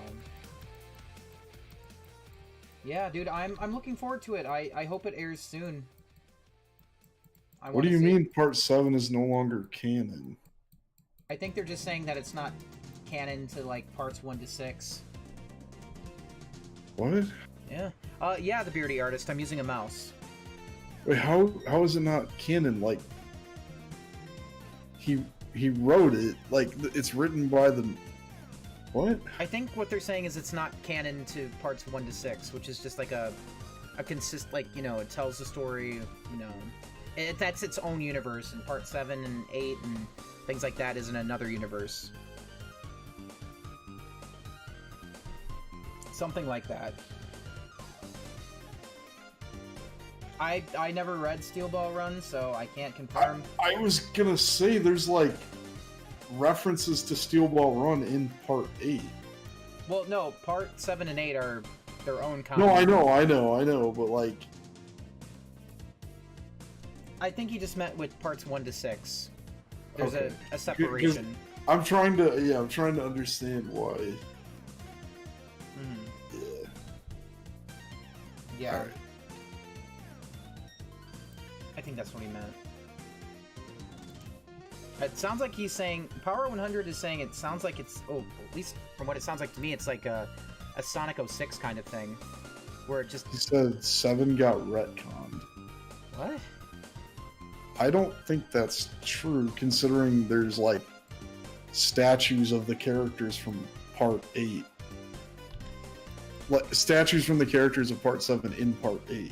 Yeah, dude, I'm looking forward to it. I hope it airs soon. What do you mean Part 7 is no longer canon? I think they're just saying that it's not canon to like parts 1 to 6. What? Yeah. Yeah, the beardy artist. I'm using a mouse. Wait, how is it not canon? Like, he wrote it. Like, it's written by the... What? I think what they're saying is it's not canon to parts 1 to 6, which is just like a like, you know, it tells the story, you know... that's its own universe, and part 7 and 8 and things like that is in another universe. Something like that. I never read Steel Ball Run, so I can't confirm. I was gonna say there's like references to Steel Ball Run in Part 8. Well, no, Part 7 and 8 are their own content. No, I know, but like... I think he just meant with parts 1 to 6. There's Okay. a separation. I'm trying to understand why. Mm. Yeah. Yeah. Alright. I think that's what he meant. It sounds like he's saying Power 100 is saying it sounds like it's at least from what it sounds like to me, it's like a Sonic 06 kind of thing, where it just. He said 7 got retconned. What? I don't think that's true, considering there's like statues of the characters from Part 8. Like statues from the characters of Part 7 in Part 8.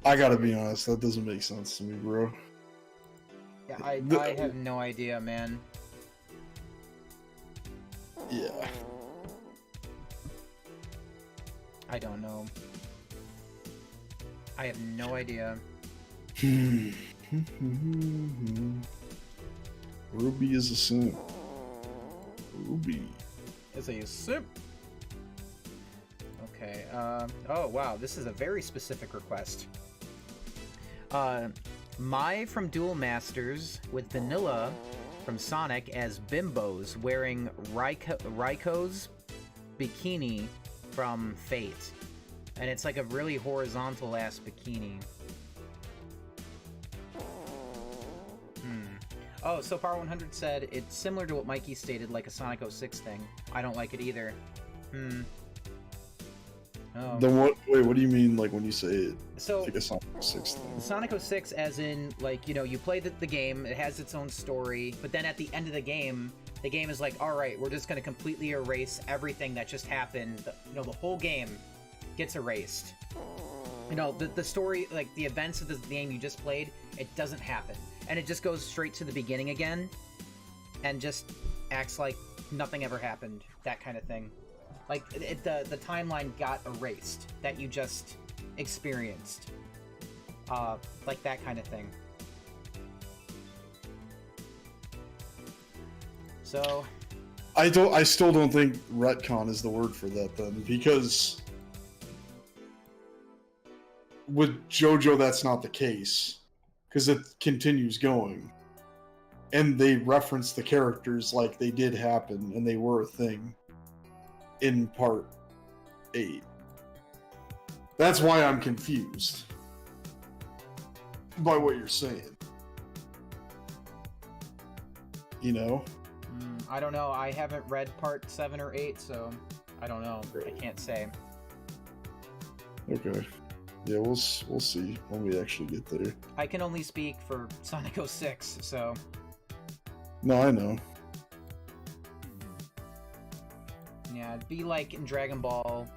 I gotta be honest, that doesn't make sense to me, bro. Yeah, I have no idea, man. Yeah. I don't know. I have no idea. Ruby is a simp. Ruby. Is a simp. Okay, oh wow, this is a very specific request. Mai from Duel Masters with Vanilla from Sonic as bimbos wearing Raiko's bikini from Fate. And it's like a really horizontal-ass bikini. Oh, so Power 100 said it's similar to what Mikey stated, like a Sonic 06 thing. I don't like it either. Oh. Then what? Wait, what do you mean? Like when you say it? So like a Sonic 06 thing? Sonic 06, as in like you play the game, it has its own story, but then at the end of the game is like, all right, we're just going to completely erase everything that just happened. The whole game gets erased. The story, like the events of the game you just played, it doesn't happen, and it just goes straight to the beginning again, and just acts like nothing ever happened. That kind of thing. Like, the timeline got erased that you just experienced. Like that kind of thing. So... I still don't think retcon is the word for that then, because with JoJo that's not the case, because it continues going. And they reference the characters like they did happen, and they were a thing. In Part 8. That's why I'm confused by what you're saying. You know? I don't know. I haven't read Part 7 or 8, so I don't know. I can't say. Okay. Yeah, we'll see when we actually get there. I can only speak for Sonic 06, so... No, I know. Yeah, it'd be like in Dragon Ball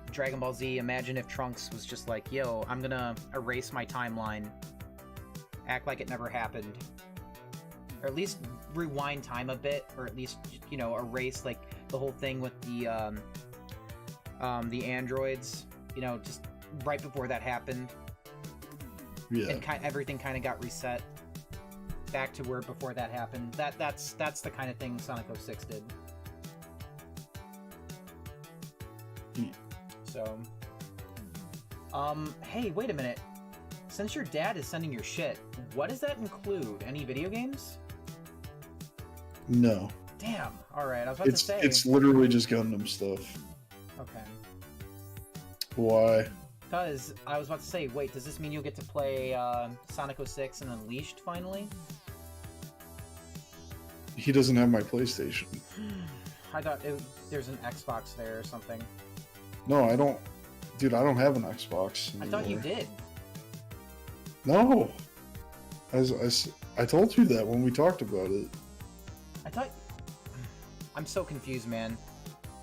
Z, imagine if Trunks was just like, yo, I'm gonna erase my timeline. Act like it never happened. Or at least rewind time a bit, or at least, erase, like, the whole thing with the androids, just right before that happened. Yeah. And everything kind of got reset back to where before that happened. That's the kind of thing Sonic 06 did. So, hey, wait a minute. Since your dad is sending your shit, what does that include? Any video games? No. Damn. All right, I was about to say. It's literally just Gundam stuff. Okay. Why? Because I was about to say, wait, does this mean you'll get to play Sonic 06 and Unleashed finally? He doesn't have my PlayStation. I thought there's an Xbox there or something. No, I don't. Dude, I don't have an Xbox anymore. I thought you did. No. I told you that when we talked about it. I thought... I'm so confused, man.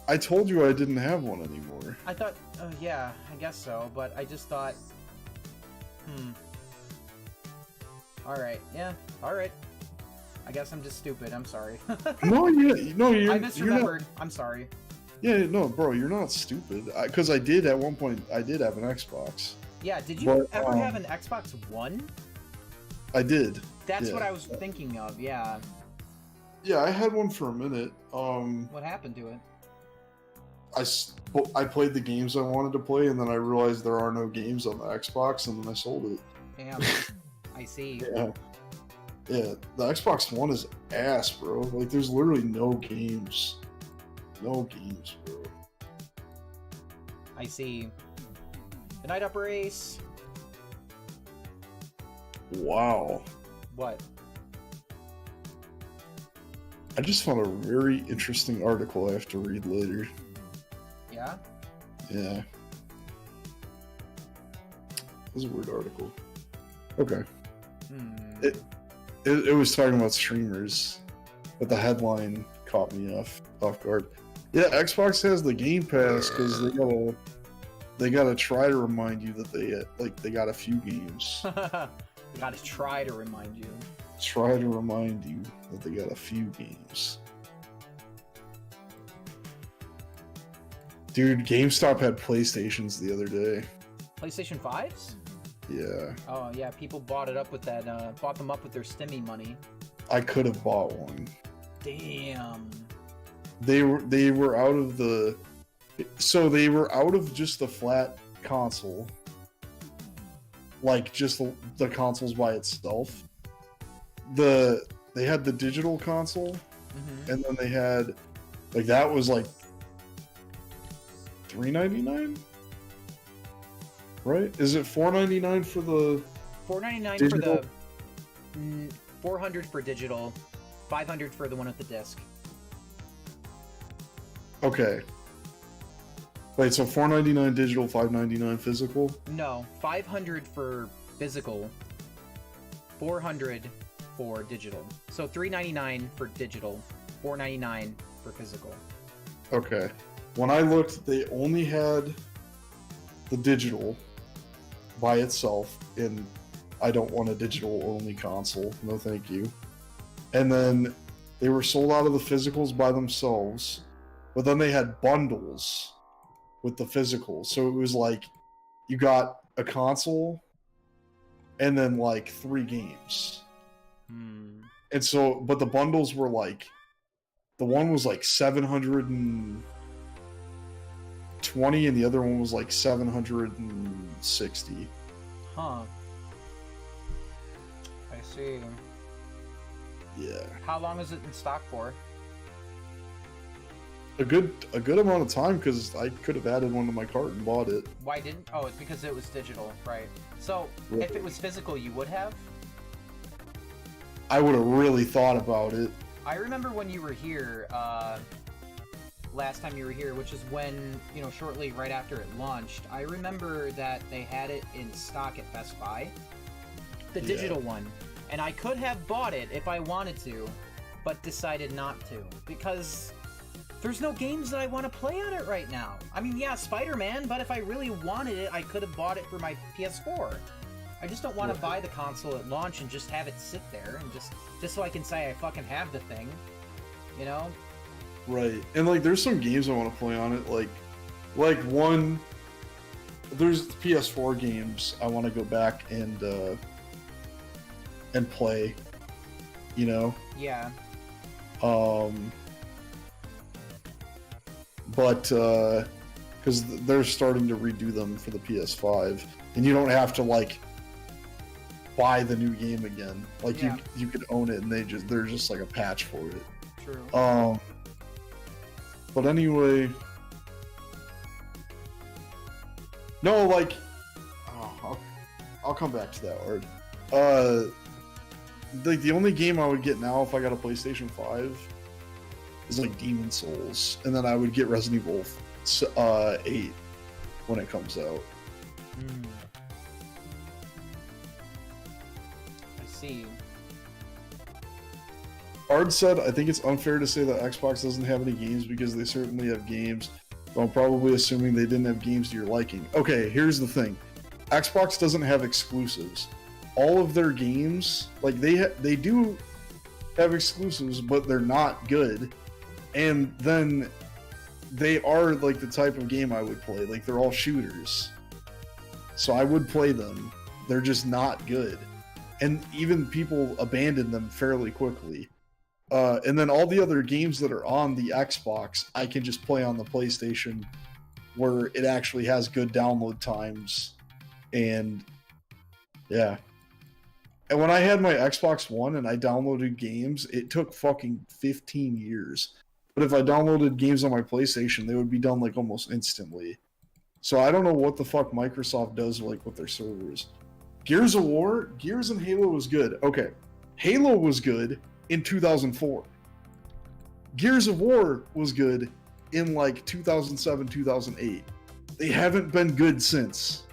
I told you I didn't have one anymore. I thought... Oh, yeah, I guess so, but I just thought... Alright, yeah, alright. I guess I'm just stupid, I'm sorry. No, you're... I misremembered, I'm sorry. Yeah, no, bro, you're not stupid. Because I did, at one point, I did have an Xbox. Yeah, did you ever have an Xbox One? I did. That's what I was thinking of, yeah. Yeah, I had one for a minute. What happened to it? I played the games I wanted to play, and then I realized there are no games on the Xbox, and then I sold it. Damn. I see. Yeah. Yeah, the Xbox One is ass, bro. Like, there's literally no games. No games, bro. I see. Good night, Upper Ace. Wow. What? I just found a very interesting article I have to read later. Yeah? Yeah. It was a weird article. Okay. It was talking about streamers, but the headline caught me off guard. Yeah, Xbox has the Game Pass because they gotta try to remind you that they got a few games. They gotta try to remind you. Try to remind you that they got a few games. Dude, GameStop had PlayStations the other day. PlayStation 5s? Yeah. Oh yeah, people bought it up with that. Bought them up with their Stimmy money. I could have bought one. Damn. They were out of the. So they were out of just the flat console. Like just the consoles by itself. They had the digital console, and then they had that was like $3.99, right? Is it $4.99 for the $4.99 for the 400 for digital, 500 for the one with the disc. Okay. Wait, so $4.99 digital, $5.99 physical? No, 500 for physical, 400 for digital. So $3.99 for digital, $4.99 for physical. Okay. When I looked, they only had the digital by itself, and I don't want a digital only console. No, thank you. And then they were sold out of the physicals by themselves, but then they had bundles with the physicals. So it was like you got a console and then like 3 games. And so, but the bundles were like, the one was like 720 and the other one was like 760. Huh. I see. Yeah. How long is it in stock for? A good amount of time, because I could have added one to my cart and bought it. Why didn't? Oh, it's because it was digital, right? So, if it was physical, you would have? I would have really thought about it. I remember when you were here, last time you were here, which is when, shortly right after it launched, I remember that they had it in stock at Best Buy. The digital one. And I could have bought it if I wanted to, but decided not to. Because there's no games that I want to play on it right now. I mean, yeah, Spider-Man, but if I really wanted it, I could have bought it for my PS4. I just don't want to buy the console at launch and just have it sit there and just so I can say I fucking have the thing, Right. And there's some games I want to play on it, like one. There's PS4 games I want to go back and play. Yeah. But because they're starting to redo them for the PS5, and you don't have to buy the new game again. You could own it, and they're just like a patch for it. True. But anyway, no, I'll come back to that word. The only game I would get now if I got a PlayStation 5 is Demon Souls, and then I would get Resident Evil 8 when it comes out. I see. Ard said, I think it's unfair to say that Xbox doesn't have any games because they certainly have games, but I'm probably assuming they didn't have games to your liking. Okay, here's the thing. Xbox doesn't have exclusives. All of their games, they do have exclusives, but they're not good. And then they are the type of game I would play. They're all shooters. So I would play them. They're just not good. And even people abandon them fairly quickly. And then all the other games that are on the Xbox, I can just play on the PlayStation, where it actually has good download times. And yeah. And when I had my Xbox One and I downloaded games, it took fucking 15 years. But if I downloaded games on my PlayStation, they would be done almost instantly. So I don't know what the fuck Microsoft does like with their servers. Gears of War, Gears and Halo was good. Okay, Halo was good in 2004. Gears of War was good in like 2007, 2008. They haven't been good since.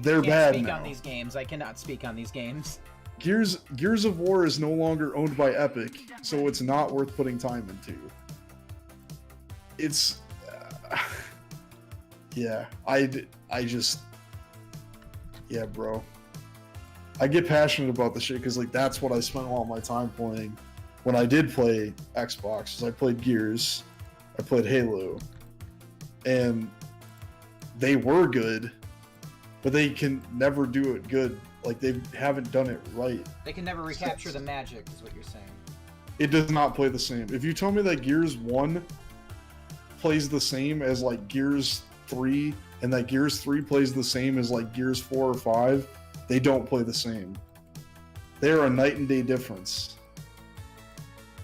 They're bad speak now. on these games. I cannot speak on these games. Gears of War is no longer owned by Epic, so it's not worth putting time into. It's yeah, I just yeah, bro. I get passionate about the shit because like that's what I spent all my time playing when I did play Xbox. I played Gears, I played Halo, and they were good, but they can never do it good. Like they haven't done it right. They can never recapture the magic, is what you're saying. It does not play the same. If you tell me that Gears 1 plays the same as like Gears 3, and that Gears 3 plays the same as like Gears 4 or 5, they don't play the same. They are a night and day difference.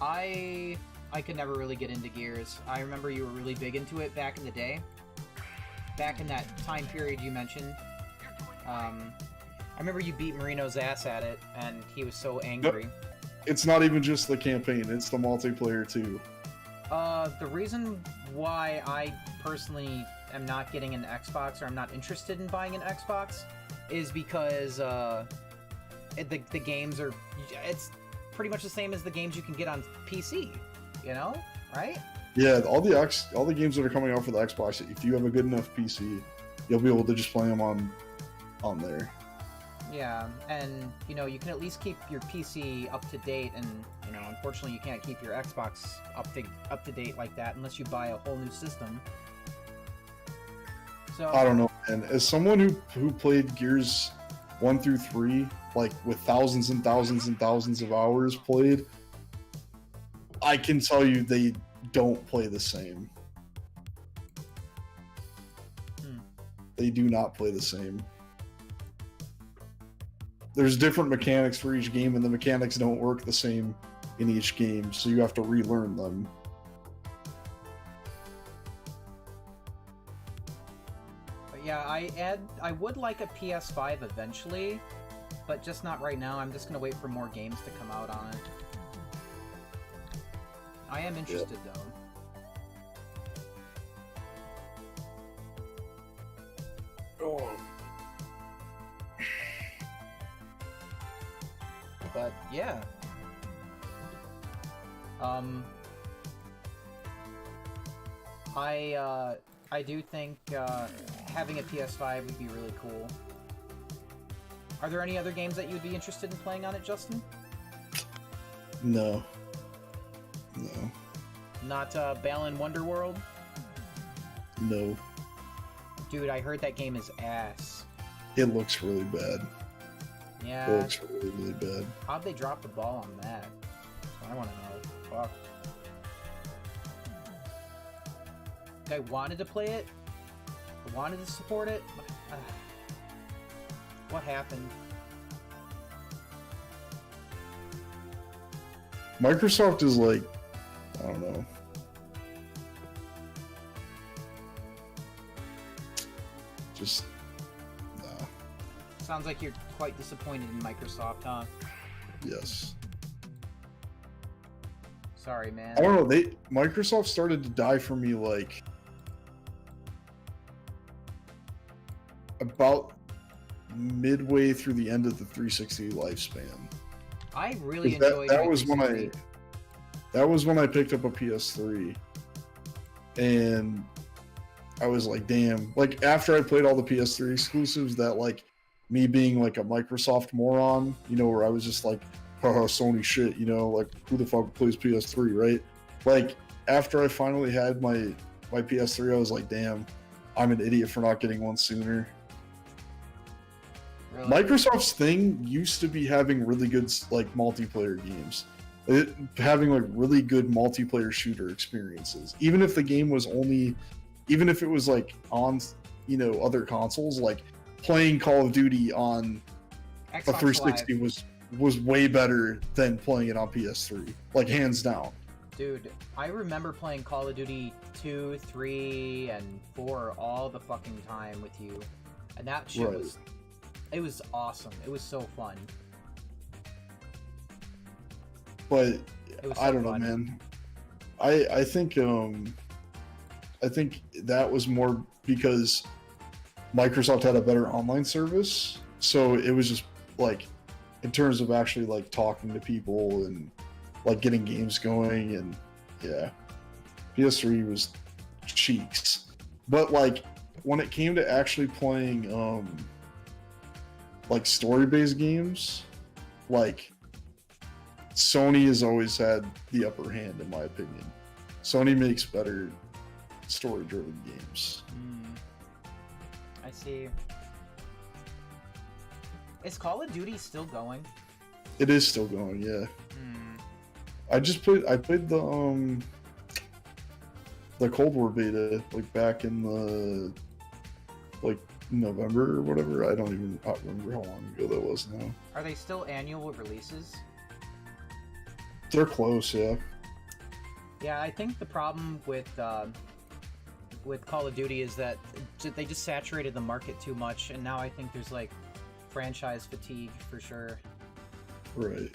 I could never really get into Gears. I remember you were really big into it back in the day. Back in that time period you mentioned. I remember you beat Marino's ass at it, and he was so angry. It's not even just the campaign, it's the multiplayer too. The reason why I personally am not getting an Xbox, or I'm not interested in buying an Xbox, is because the games are... It's pretty much the same as the games you can get on PC, you know? Right? Yeah, all the games that are coming out for the Xbox, if you have a good enough PC, you'll be able to just play them on there. Yeah, and you know, you can at least keep your PC up to date, and you know, unfortunately you can't keep your Xbox up to date like that unless you buy a whole new system. So I don't know, man. As someone who played Gears 1 through 3, like with thousands and thousands and thousands of hours played, I can tell you they don't play the same. They do not play the same. There's different mechanics for each game, and the mechanics don't work the same in each game, so you have to relearn them. But yeah, I would like a PS5 eventually, but just not right now. I'm just gonna wait for more games to come out on it. I am interested though. But yeah, I do think having a PS5 would be really cool. Are there any other games that you would be interested in playing on it, Justin? No. Not Balan Wonderworld? No. Dude, I heard that game is ass. It looks really bad. Yeah. It looks really, really bad. How'd they drop the ball on that? I want to know. Fuck. I wanted to play it. I wanted to support it. What happened? Microsoft is like, I don't know. Just, nah. Sounds like you're quite disappointed in Microsoft, huh? Yes. Sorry, man. I don't know. Microsoft started to die for me like about midway through the end of the 360 lifespan. I really enjoyed that was when I picked up a PS3, and I was like, damn. Like after I played all the PS3 exclusives, that like me being like a Microsoft moron, you know, where I was just like, haha, Sony shit, you know, like who the fuck plays PS3, right? Like after I finally had my PS3, I was like, damn, I'm an idiot for not getting one sooner. Really? Microsoft's thing used to be having really good like multiplayer games, having like really good multiplayer shooter experiences, even if the game was even if it was like on, you know, other consoles. Like playing Call of Duty on Xbox a 360 Live. was way better than playing it on PS3, like hands down. Dude, I remember playing Call of Duty 2, 3, and 4 all the fucking time with you. And that shit was... It was awesome. It was so fun. But Was I so don't fun. know, man. I think that was more because Microsoft had a better online service, so it was just like in terms of actually like talking to people and like getting games going, and yeah, PS3 was cheeks. But like when it came to actually playing like story-based games, like Sony has always had the upper hand in my opinion. Sony makes better story-driven games. I see. Is Call of Duty still going? It is still going, yeah. I played the Cold War beta like back in the like November or whatever. I don't even remember how long ago that was now. Are they still annual releases? They're close, yeah. Yeah, I think the problem with Call of Duty is that they just saturated the market too much, and now I think there's like franchise fatigue for sure. Right.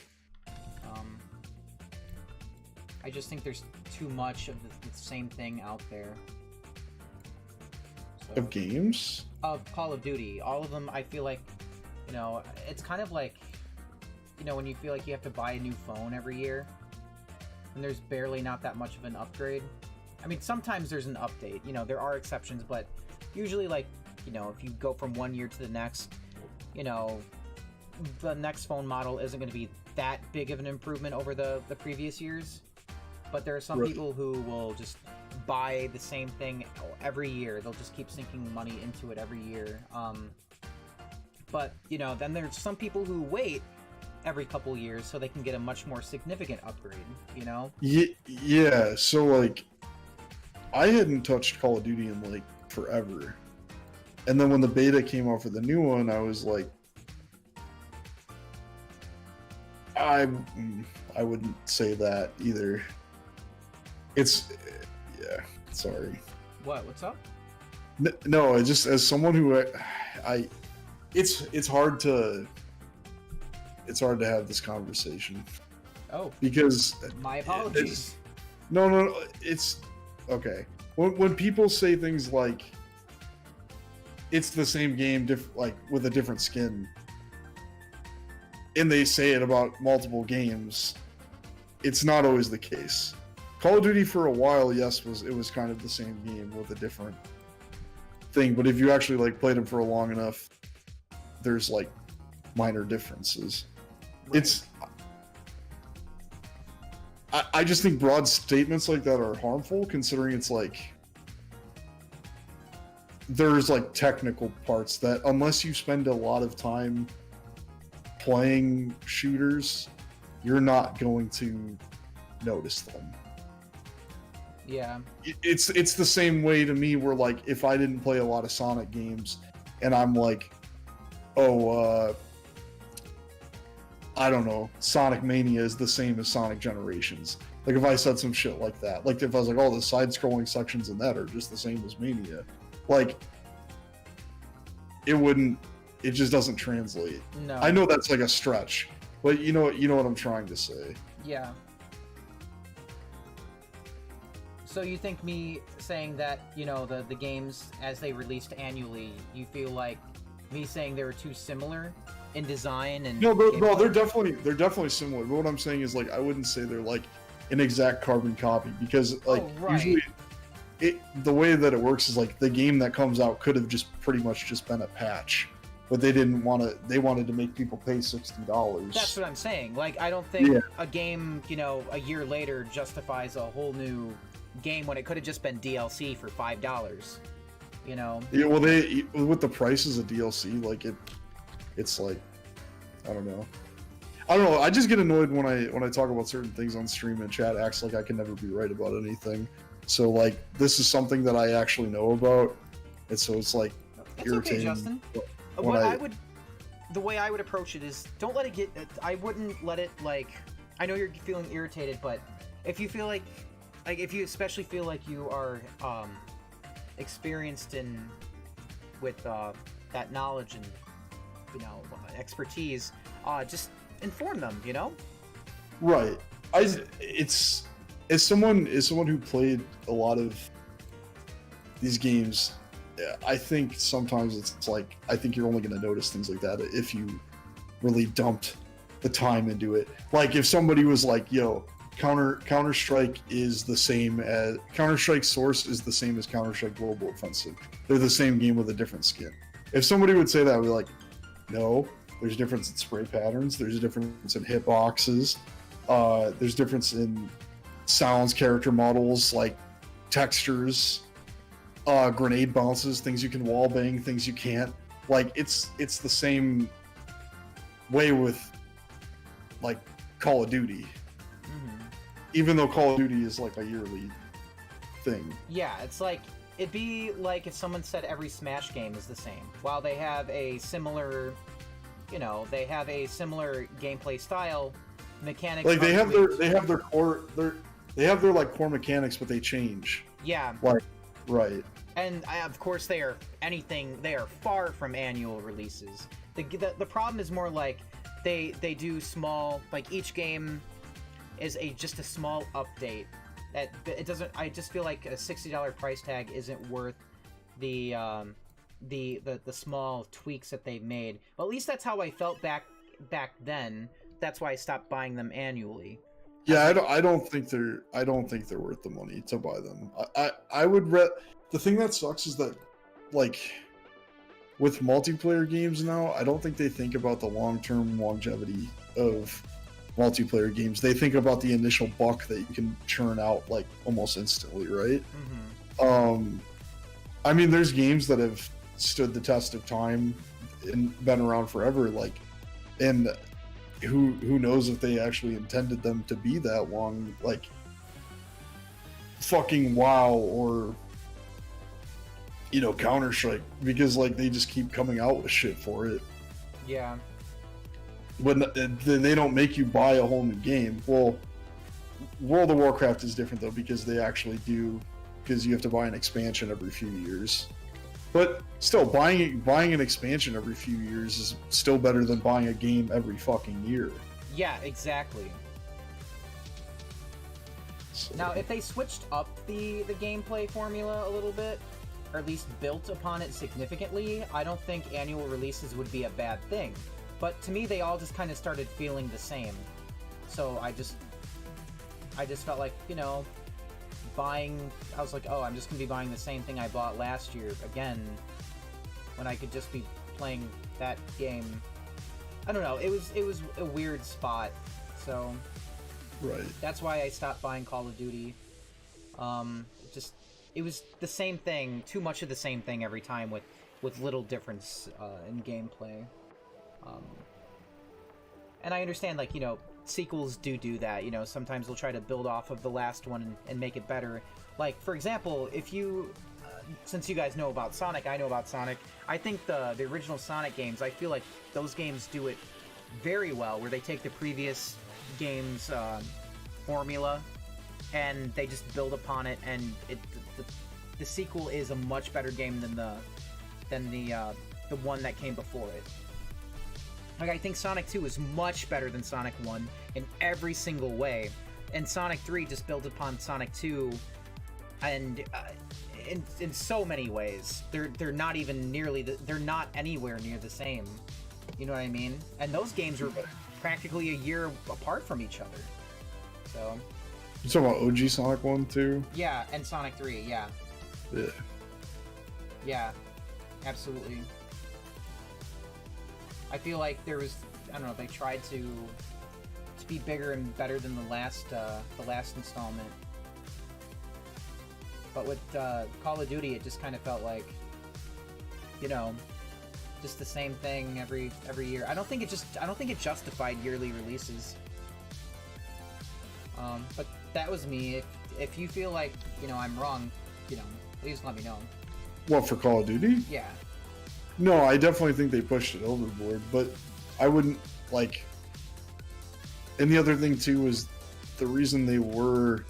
I just think there's too much of the same thing out there. So, Of games? of Call of Duty, all of them, I feel like, you know, it's kind of like, you know, when you feel like you have to buy a new phone every year, and there's barely not that much of an upgrade. I mean, sometimes there's an update, you know, there are exceptions, but usually, like, you know, if you go from one year to the next, you know, the next phone model isn't going to be that big of an improvement over the previous years. But there are some people who will just buy the same thing every year. They'll just keep sinking money into it every year. But, you know, then there's some people who wait every couple years so they can get a much more significant upgrade, you know? Yeah, so like I hadn't touched Call of Duty in like forever. And then when the beta came out for the new one, I was like, I wouldn't say that either. It's, yeah, sorry. What's up? No, I just, as someone who it's hard to have this conversation. Oh, because my apologies. No, it's okay. When people say things like it's the same game, like with a different skin, and they say it about multiple games, it's not always the case. Call of Duty for a while, yes, it was kind of the same game with a different thing, but if you actually like played them for a long enough, there's like minor differences. Right. It's I just think broad statements like that are harmful, considering it's like there's like technical parts that unless you spend a lot of time playing shooters, you're not going to notice them. Yeah. It's the same way to me where like if I didn't play a lot of Sonic games and I'm like, oh, I don't know, Sonic Mania is the same as Sonic Generations. Like if I said some shit like that, like if I was like, oh, the side-scrolling sections in that are just the same as Mania, like it just doesn't translate. No. I know that's like a stretch, but you know what I'm trying to say. Yeah. So you think me saying that, you know, the games as they released annually, you feel like me saying they were too similar in design and no, they're definitely similar. But what I'm saying is like I wouldn't say they're like an exact carbon copy, because like usually the way that it works is like the game that comes out could have just pretty much just been a patch, but they didn't want to. They wanted to make people pay $60. That's what I'm saying. Like I don't think a game, you know, a year later justifies a whole new game when it could have just been DLC for $5. You know? Yeah, well, they with the prices of DLC, like it's like I don't know. I just get annoyed when I talk about certain things on stream and chat acts like I can never be right about anything. So like this is something that I actually know about, and so it's like irritating. Okay, Justin. The way I would approach it is don't let it get. I wouldn't let it like. I know you're feeling irritated, but if you feel like if you especially feel like you are experienced with that knowledge and expertise, just inform them. Right. It's as someone who played a lot of these games, I think sometimes it's like, I think you're only going to notice things like that if you really dumped the time into it. Like if somebody was like, yo, Counter-Strike is the same as Counter-Strike Source is the same as Counter-Strike Global Offensive. They're the same game with a different skin. If somebody would say that, I'd be like, no, there's a difference in spray patterns, there's a difference in hitboxes, there's a difference in sounds, character models, like textures, grenade bounces, things you can wall bang, things you can't. Like it's the same way with like Call of Duty. Even though Call of Duty is like a yearly thing. Yeah, it's like, it'd be like if someone said every Smash game is the same. While they have a similar, gameplay style, mechanics. Like they have their core like core mechanics, but they change. Yeah. Like, right. And of course they are far from annual releases. The problem is more like they do small, like each game is just a small update that it doesn't. I just feel like a $60 price tag isn't worth the small tweaks that they've made. But at least that's how I felt back then. That's why I stopped buying them annually. Yeah, I don't think they're worth the money to buy them. I would the thing that sucks is that like with multiplayer games now, I don't think they think about the long-term longevity of multiplayer games. They think about the initial buck that you can churn out like almost instantly, right? I mean, there's games that have stood the test of time and been around forever, like, and who knows if they actually intended them to be that long, like fucking WoW or Counter-Strike, because like they just keep coming out with shit for it. Yeah. When they don't make you buy a whole new game. Well, World of Warcraft is different though, because they actually do, because you have to buy an expansion every few years. But still, buying an expansion every few years is still better than buying a game every fucking year. Yeah, exactly. So. Now, if they switched up the gameplay formula a little bit, or at least built upon it significantly, I don't think annual releases would be a bad thing. But to me, they all just kind of started feeling the same. So I just felt like, buying, I was like, oh, I'm just gonna be buying the same thing I bought last year again, when I could just be playing that game. I don't know, it was a weird spot, so right. That's why I stopped buying Call of Duty. It was the same thing, too much of the same thing every time with little difference in gameplay. And I understand, like, sequels do that. Sometimes they'll try to build off of the last one and make it better. Like, for example, if you, since you guys know about Sonic, I know about Sonic, I think the original Sonic games, I feel like those games do it very well, where they take the previous game's formula and they just build upon it, and the sequel is a much better game than the one that came before it. Like, I think Sonic 2 is much better than Sonic 1 in every single way, and Sonic 3 just built upon Sonic 2, and in so many ways, they're not even nearly they're not anywhere near the same. You know what I mean? And those games were practically a year apart from each other. So. You talking about OG Sonic 1 too? Yeah, and Sonic 3. Yeah. Yeah. Yeah, absolutely. I feel like there was, I don't know, they tried to be bigger and better than the last installment. But with Call of Duty, it just kind of felt like, just the same thing every year. I don't think it justified yearly releases. But that was me. If you feel like, I'm wrong, please let me know. What, for Call of Duty? Yeah. No, I definitely think they pushed it overboard, but I wouldn't, like... And the other thing, too, is the reason they were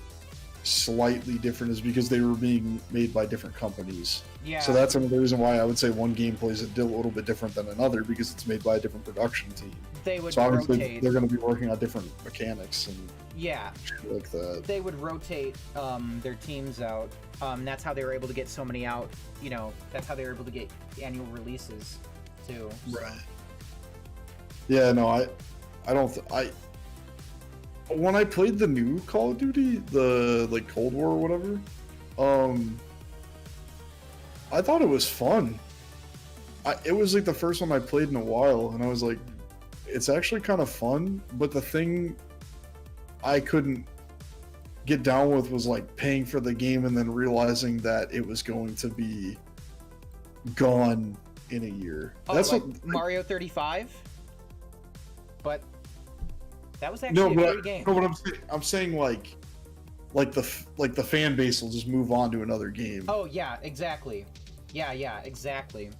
slightly different is because they were being made by different companies. Yeah. So that's another reason why I would say one game plays a little bit different than another, because it's made by a different production team. They would so obviously rotate. they're going to be working on different mechanics and Yeah. shit like that. They would rotate their teams out. That's how they were able to get so many out. You know, that's how they were able to get annual releases too. So. Right. Yeah, no, I don't. When I played the new Call of Duty, the like Cold War or whatever, I thought it was fun. It was like the first one I played in a while, and I was like, it's actually kind of fun. But the thing I couldn't get down with was like paying for the game and then realizing that it was going to be gone in a year. Oh, That's like what Mario 35. But that was actually a great game. No, what I'm saying like the fan base will just move on to another game. Oh yeah, exactly. Yeah, exactly.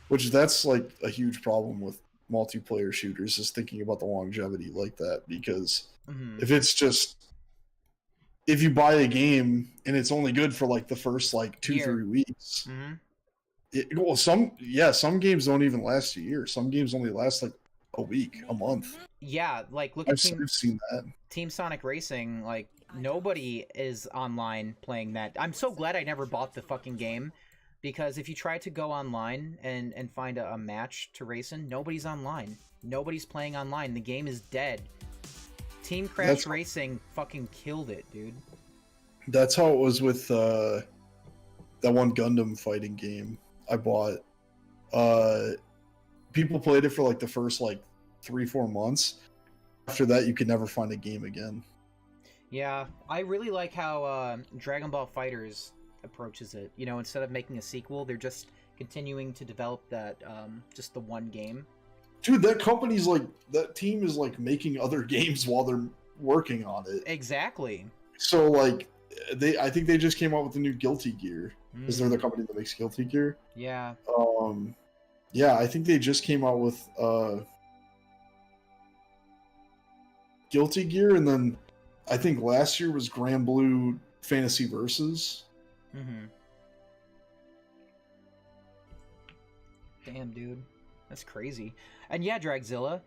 Which that's like a huge problem with multiplayer shooters, is thinking about the longevity like that, because if it's just, if you buy a game and it's only good for like the first like 2-3 weeks, some games don't even last a year. Some games only last like a week, a month. Yeah, like look I've at seen that. Team Sonic Racing. Like nobody is online playing that. I'm so glad I never bought the fucking game, because if you try to go online and find a match to race in, nobody's online. Nobody's playing online. The game is dead. Team Crash Racing fucking killed it, dude. That's how it was with that one Gundam fighting game I bought. People played it for like the first like 3-4 months. After that, you could never find a game again. Yeah, I really like how Dragon Ball FighterZ approaches it. You know, instead of making a sequel, they're just continuing to develop that just the one game. Dude, that company's like, that team is like making other games while they're working on it. Exactly. So like, I think they just came out with the new Guilty Gear, because they're the company that makes Guilty Gear. Yeah. Yeah, I think they just came out with Guilty Gear, and then I think last year was Grand Blue Fantasy Versus. Damn, dude. That's crazy. And yeah, Dragzilla,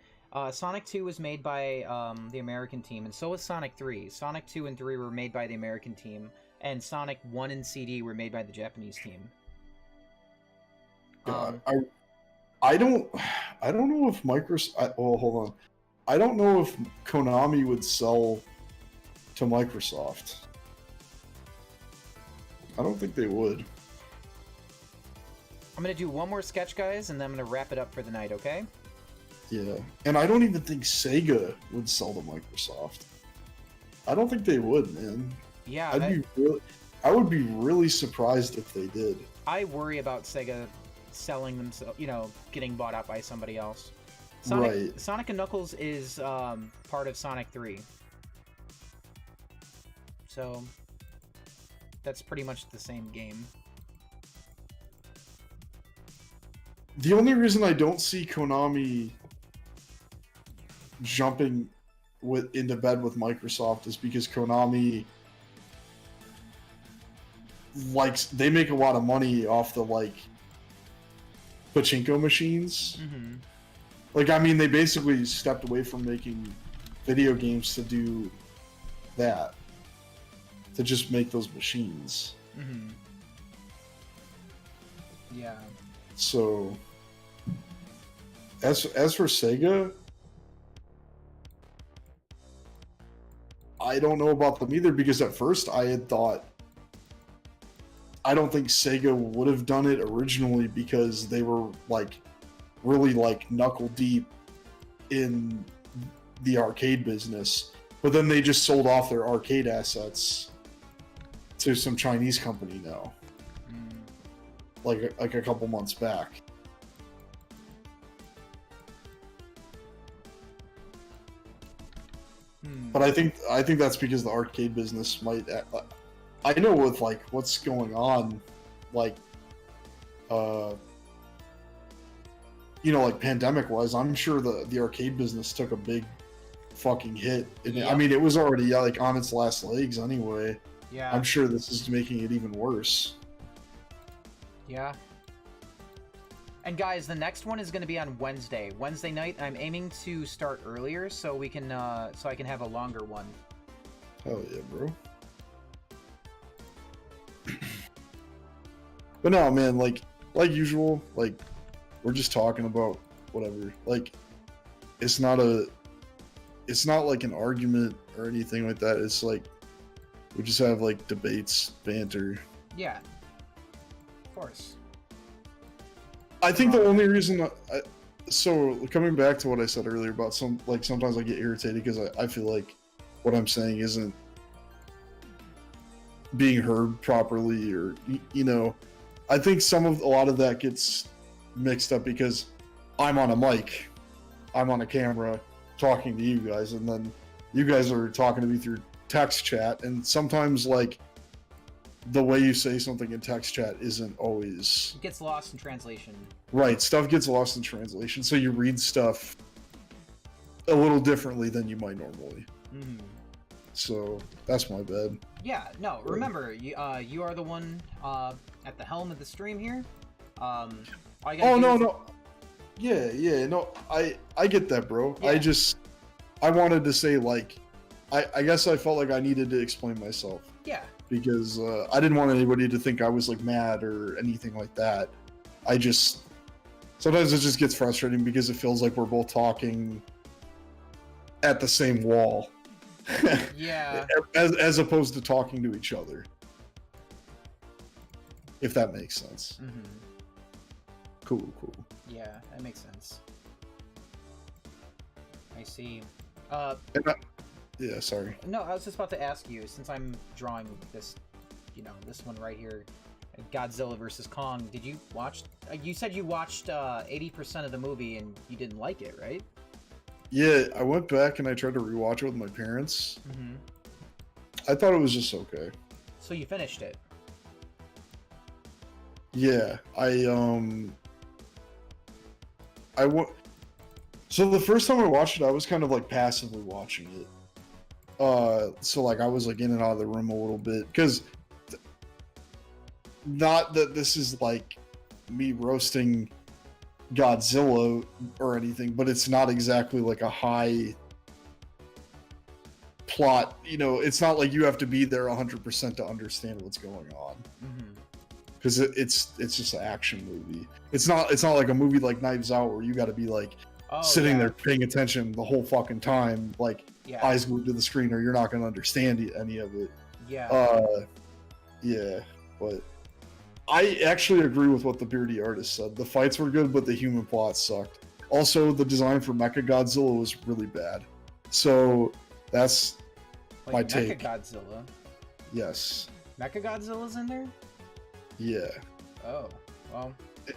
Sonic 2 was made by the American team, and so was Sonic 3. Sonic 2 and 3 were made by the American team, and Sonic 1 and CD were made by the Japanese team. God, I don't know if Microsoft. Oh, hold on. I don't know if Konami would sell to Microsoft. I don't think they would. I'm gonna do one more sketch, guys, and then I'm gonna wrap it up for the night, okay? Yeah, and I don't even think Sega would sell to Microsoft. I don't think they would, man. Yeah, I would be really surprised if they did. I worry about Sega selling themselves, you know, getting bought out by somebody else. Right. Sonic and Knuckles is part of Sonic 3. So that's pretty much the same game. The only reason I don't see Konami jumping into bed with Microsoft is because Konami they make a lot of money off the like pachinko machines. Like, I mean, they basically stepped away from making video games to do that, to just make those machines. Yeah. So as for Sega, I don't know about them either, because at first I had thought, I don't think Sega would have done it originally, because they were like really like knuckle deep in the arcade business, but then they just sold off their arcade assets to some Chinese company now, like a couple months back. But I think that's because the arcade business might. I know with like what's going on, like, you know, like pandemic wise, I'm sure the arcade business took a big fucking hit. And Yep. I mean, it was already like on its last legs anyway. Yeah. I'm sure this is making it even worse. Yeah. And guys, the next one is going to be on Wednesday. Wednesday night. I'm aiming to start earlier so we can so I can have a longer one. Hell yeah, bro. But no, man, like usual, like we're just talking about whatever. Like it's not like an argument or anything like that. It's like we just have like debates, banter. Yeah. Of course. I think the only reason so coming back to what I said earlier about sometimes I get irritated because I feel like what I'm saying isn't being heard properly, or you know, I think a lot of that gets mixed up because I'm on a mic, I'm on a camera talking to you guys, and then you guys are talking to me through text chat, and sometimes like the way you say something in text chat isn't always... It gets lost in translation. Right, stuff gets lost in translation, so you read stuff a little differently than you might normally. Mm. So, that's my bad. Yeah, no, remember, you are the one at the helm of the stream here. All you gotta do is... No. Yeah, no, I get that, bro. Yeah. I wanted to say, like, I guess I felt like I needed to explain myself. Yeah. Because I didn't want anybody to think I was like mad or anything like that. Sometimes it just gets frustrating because it feels like we're both talking at the same wall. Yeah. as opposed to talking to each other. If that makes sense. Mm-hmm. Cool. Yeah, that makes sense. I see. Yeah, sorry. No, I was just about to ask you, since I'm drawing this, this one right here, Godzilla vs. Kong, did you watch... you said you watched 80% of the movie and you didn't like it, right? Yeah, I went back and I tried to rewatch it with my parents. Mm-hmm. I thought it was just okay. So you finished it? Yeah, So the first time I watched it, I was kind of like passively watching it. So like I was like in and out of the room a little bit, because not that this is like me roasting Godzilla or anything, but it's not exactly like a high plot. It's not like you have to be there 100% to understand what's going on. Because it's just an action movie. It's not like a movie like Knives Out where you got to be like sitting there paying attention the whole fucking time, like eyes glued to the screen, or you're not going to understand any of it. Yeah, but I actually agree with what the beardy artist said. The fights were good, but the human plot sucked. Also, the design for Mechagodzilla was really bad. So that's my take. Mechagodzilla? Yes. Mechagodzilla's in there? Yeah. Oh, well.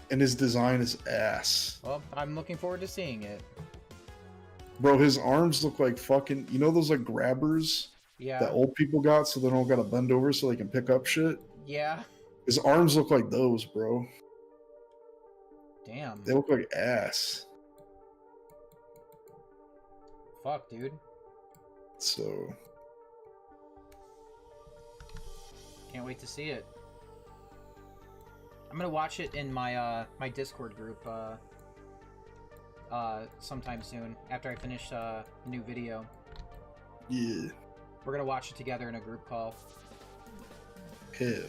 And his design is ass. Well, I'm looking forward to seeing it. Bro, his arms look like fucking... You know those like grabbers? Yeah. That old people got so they don't gotta bend over so they can pick up shit? Yeah. His arms look like those, bro. Damn. They look like ass. Fuck, dude. So... Can't wait to see it. I'm gonna watch it in my my Discord group sometime soon after I finish the new video. Yeah. We're gonna watch it together in a group call. Hell.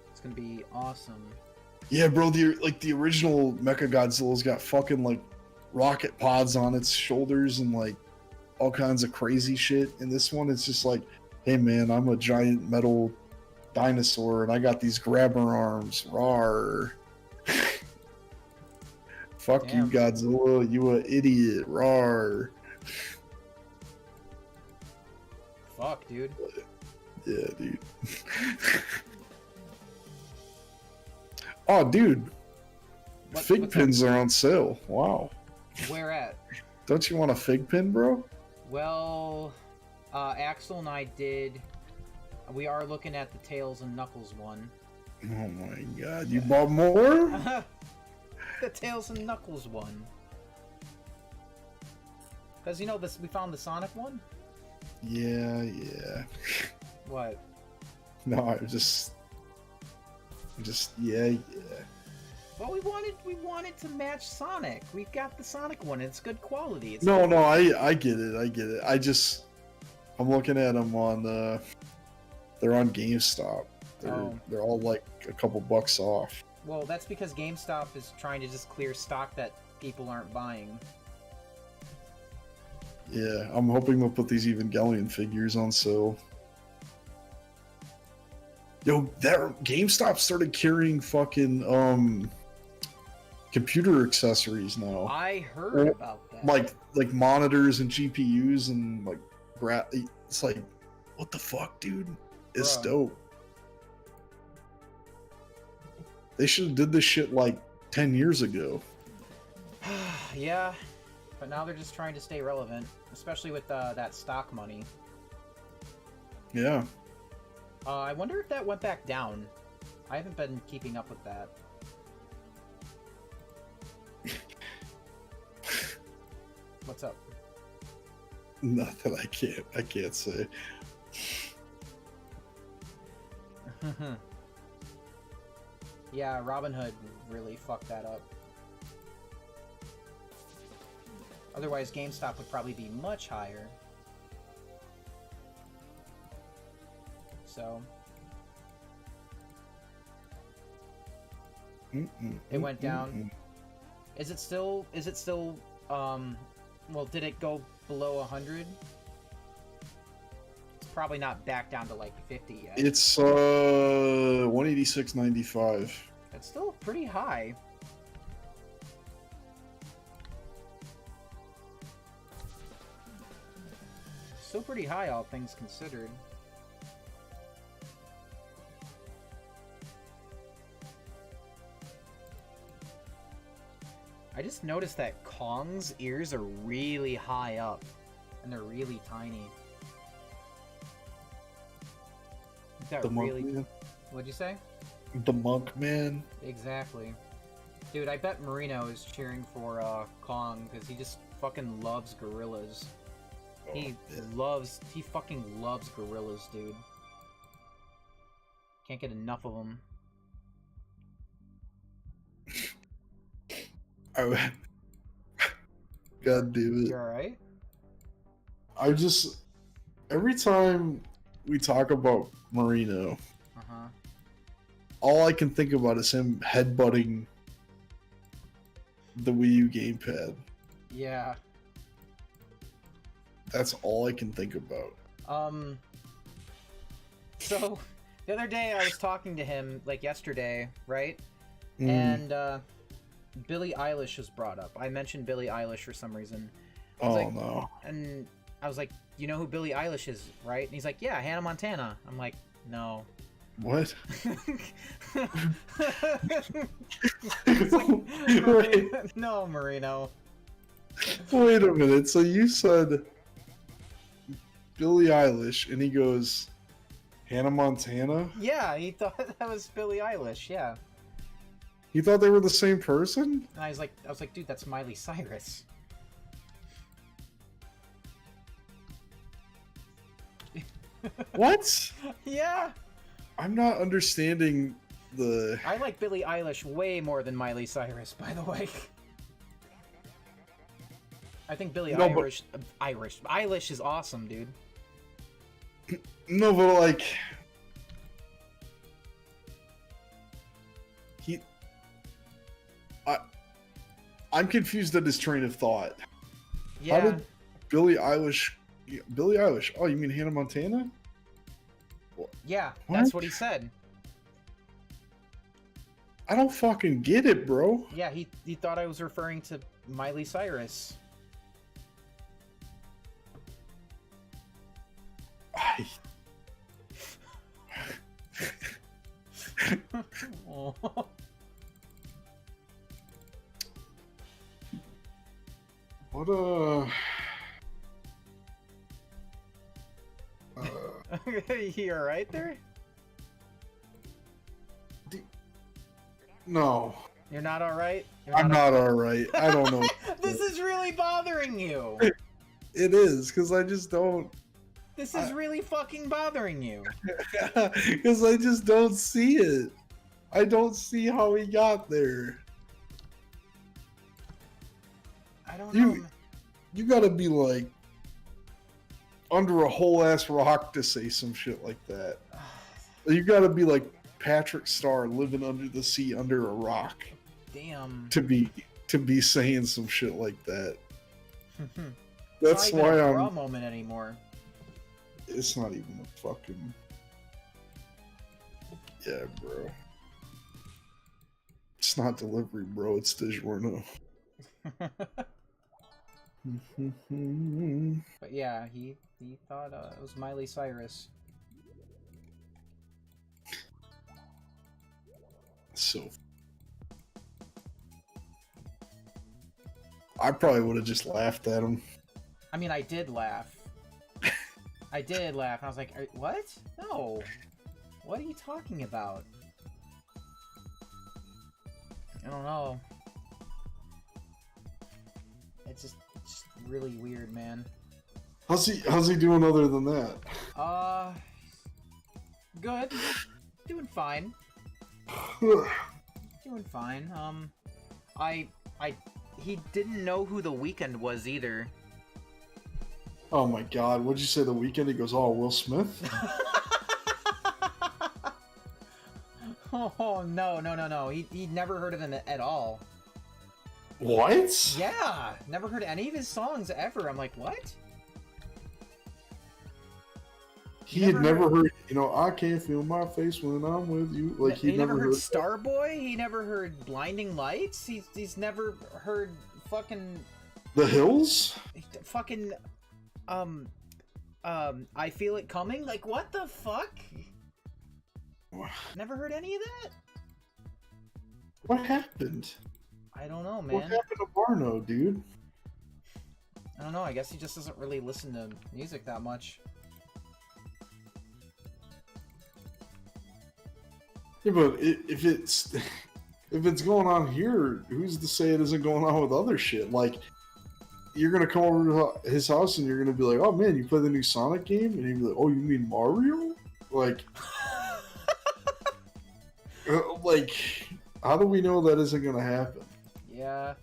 It's gonna be awesome. Yeah, bro. The original Mechagodzilla's got fucking like rocket pods on its shoulders and like all kinds of crazy shit. And this one, it's just like, hey man, I'm a giant metal dinosaur and I got these grabber arms. Rawr. Fuck Damn. you, Godzilla. You a idiot. Rawr. Fuck, dude. Yeah, dude. Oh, dude. Fig what's pins are on sale. Wow. Where at? Don't you want a fig pin, bro? Well, Axel and I did. We are looking at the Tails and Knuckles one. Oh my god, you bought more? The Tails and Knuckles one. Because you know this, we found the Sonic one. Yeah. What? No, I just yeah. Well, we wanted to match Sonic. We've got the Sonic one. It's good quality. It's No, good. no, I get it. I'm looking at them on they're on GameStop. They're all like a couple bucks off. Well, that's because GameStop is trying to just clear stock that people aren't buying. Yeah, I'm hoping they'll put these Evangelion figures on sale. Yo, GameStop started carrying fucking computer accessories now. I heard about that. Like monitors and GPUs and like it's like, what the fuck, dude? It's dope. They should have did this shit like 10 years ago. Yeah, but now they're just trying to stay relevant, especially with that stock money. Yeah. I wonder if that went back down. I haven't been keeping up with that. What's up? Nothing. I can't say. Yeah, Robinhood really fucked that up. Otherwise, GameStop would probably be much higher. So it went down. Is it still well, did it go below 100? It's probably not back down to like 50 yet. It's 186.95. It's still pretty high. Still pretty high, all things considered. I just noticed that Kong's ears are really high up, and they're really tiny. The monk man. What'd you say? The monk man. Exactly. Dude, I bet Marino is cheering for Kong, because he just fucking loves gorillas. He fucking loves gorillas, dude. Can't get enough of them. God damn it. You alright? Every time we talk about Marino, all I can think about is him headbutting the Wii U gamepad. Yeah. That's all I can think about. So, the other day I was talking to him, like yesterday, right? And, Billie Eilish was brought up. I mentioned Billie Eilish for some reason. No. And I was like, you know who Billie Eilish is, right? And he's like, yeah, Hannah Montana. I'm like, no. What? Like, no, Marino. Wait a minute. So you said Billie Eilish, and he goes, Hannah Montana? Yeah, he thought that was Billie Eilish, yeah. You thought they were the same person? And I was like, dude, that's Miley Cyrus. What? Yeah. I'm not understanding the... I like Billie Eilish way more than Miley Cyrus, by the way. I think Eilish is awesome, dude. No, but like... I'm confused at his train of thought. Yeah. How did Billie Eilish... Oh, you mean Hannah Montana? Yeah, what? That's what he said. I don't fucking get it, bro. Yeah, he thought I was referring to Miley Cyrus. Oh. What You alright there? No. You're not alright? I'm not alright. I don't know. This is really bothering you. It is, because I just don't. This is really fucking bothering you. Because I just don't see it. I don't see how he got there. I don't know. You gotta be like under a whole ass rock to say some shit like that. You gotta be like Patrick Star living under the sea under a rock. Damn. To be saying some shit like that. That's That's not even why a bra I'm. moment anymore. It's not even a fucking. Yeah, bro. It's not delivery, bro. It's DiGiorno. But yeah, he thought it was Miley Cyrus. So. I probably would have just laughed at him. I mean, I did laugh. I did laugh. I was like, what? No. What are you talking about? I don't know. It's just really weird, man. How's he doing other than that? Good. Doing fine. Doing fine. He didn't know who The Weeknd was either. Oh my god, what'd you say The Weeknd? He goes, oh, Will Smith? Oh, no. He'd never heard of him at all. What? Yeah, never heard any of his songs ever. I'm like, what? He had never heard, I can't feel my face when I'm with you. Like, he never heard Starboy? He never heard Blinding Lights? He's never heard fucking... The Hills? Fucking, I Feel It Coming? Like, what the fuck? Never heard any of that? What happened? I don't know, man. What happened to Barno, dude? I don't know, I guess he just doesn't really listen to music that much. Yeah, but if it's going on here, who's to say it isn't going on with other shit? Like, you're gonna come over to his house and you're gonna be like, "Oh man, you play the new Sonic game?" And he'd be like, "Oh, you mean Mario?" Like, like, how do we know that isn't gonna happen? Yeah.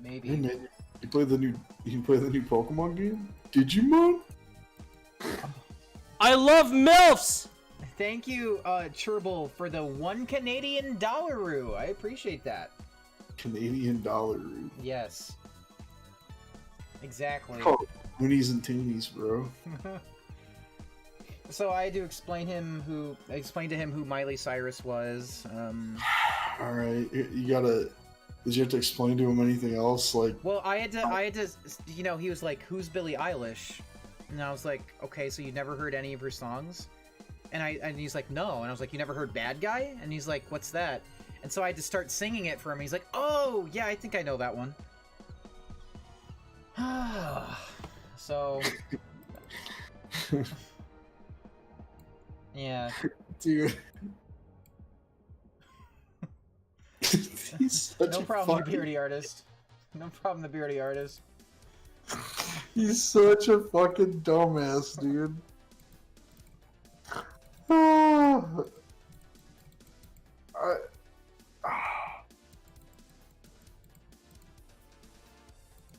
Maybe. Hey man, you play the new Pokemon game? Digimon? I love MILFs! Thank you, Churble, for the $1 Canadian dollar-oo. I appreciate that. Canadian dollar. Yes. Exactly. Oh, Loonies and Toonies, bro. So I had to explain to him who Miley Cyrus was. All right, you gotta. Did you have to explain to him anything else? Like, well, I had to. He was like, "Who's Billie Eilish?" And I was like, "Okay, so you never heard any of her songs?" And he's like, "No." And I was like, "You never heard Bad Guy?" And he's like, "What's that?" And so I had to start singing it for him. He's like, "Oh, yeah, I think I know that one." So, yeah. dude. He's such No a problem, fucking... the beardy artist. No problem, the beardy artist. He's such a fucking dumbass, dude.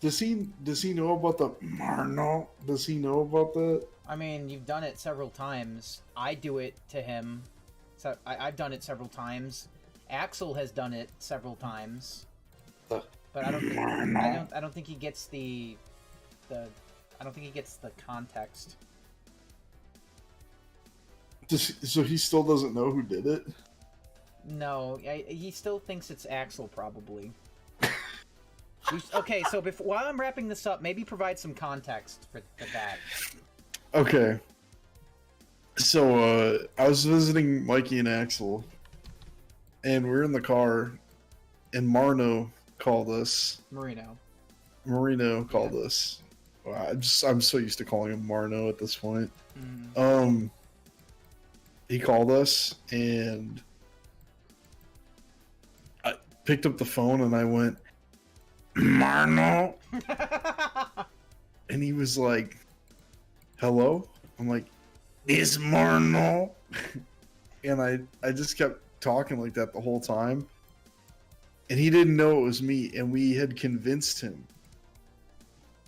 Does he know about the Marno? Does he know about that? I mean, you've done it several times. I do it to him. So I've done it several times. Axel has done it several times. But I don't think he gets the context. So he still doesn't know who did it? No, he still thinks it's Axel, probably. Okay, so while I'm wrapping this up, maybe provide some context for that. Okay. So, I was visiting Mikey and Axel, and we were in the car, and Marno called us. Marino called us. I'm so used to calling him Marno at this point. Mm. He called us, and I picked up the phone, and I went, Marno. And he was like, hello? I'm like, is Marno? And I just kept talking like that the whole time. And he didn't know it was me. And we had convinced him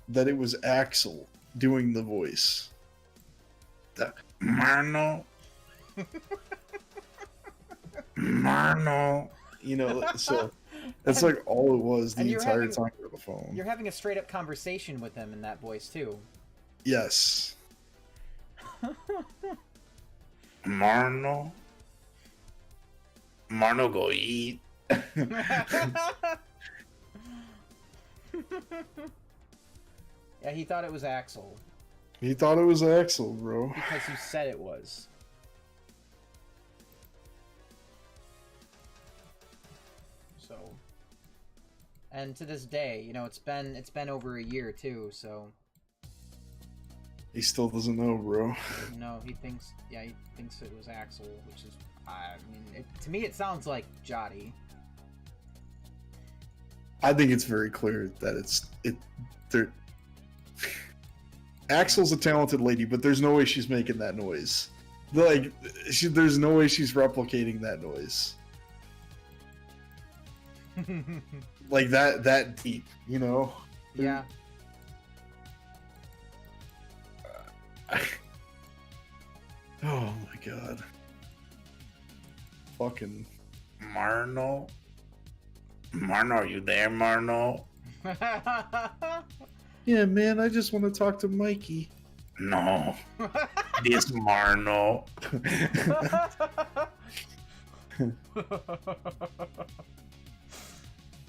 that it was Axel doing the voice. That Marno. Marno. You know, so that's like all it was the entire time over the phone. You're having a straight up conversation with him in that voice too. Yes. Marno. Marno go eat. Yeah, he thought it was Axel. He thought it was Axel, bro. Because you said it was. So, and to this day, you know, it's been over a year too, so He still doesn't know, bro. you know, he thinks it was Axel, which is, I mean, to me it sounds like Jotty. I think it's very clear that they're Axel's a talented lady, but there's no way she's making that noise. Like, there's no way she's replicating that noise. Like that deep, you know? Yeah. Oh my god. Fucking Marno. Marno, are you there, Marno? Yeah, man, I just want to talk to Mikey. No. It is Marno.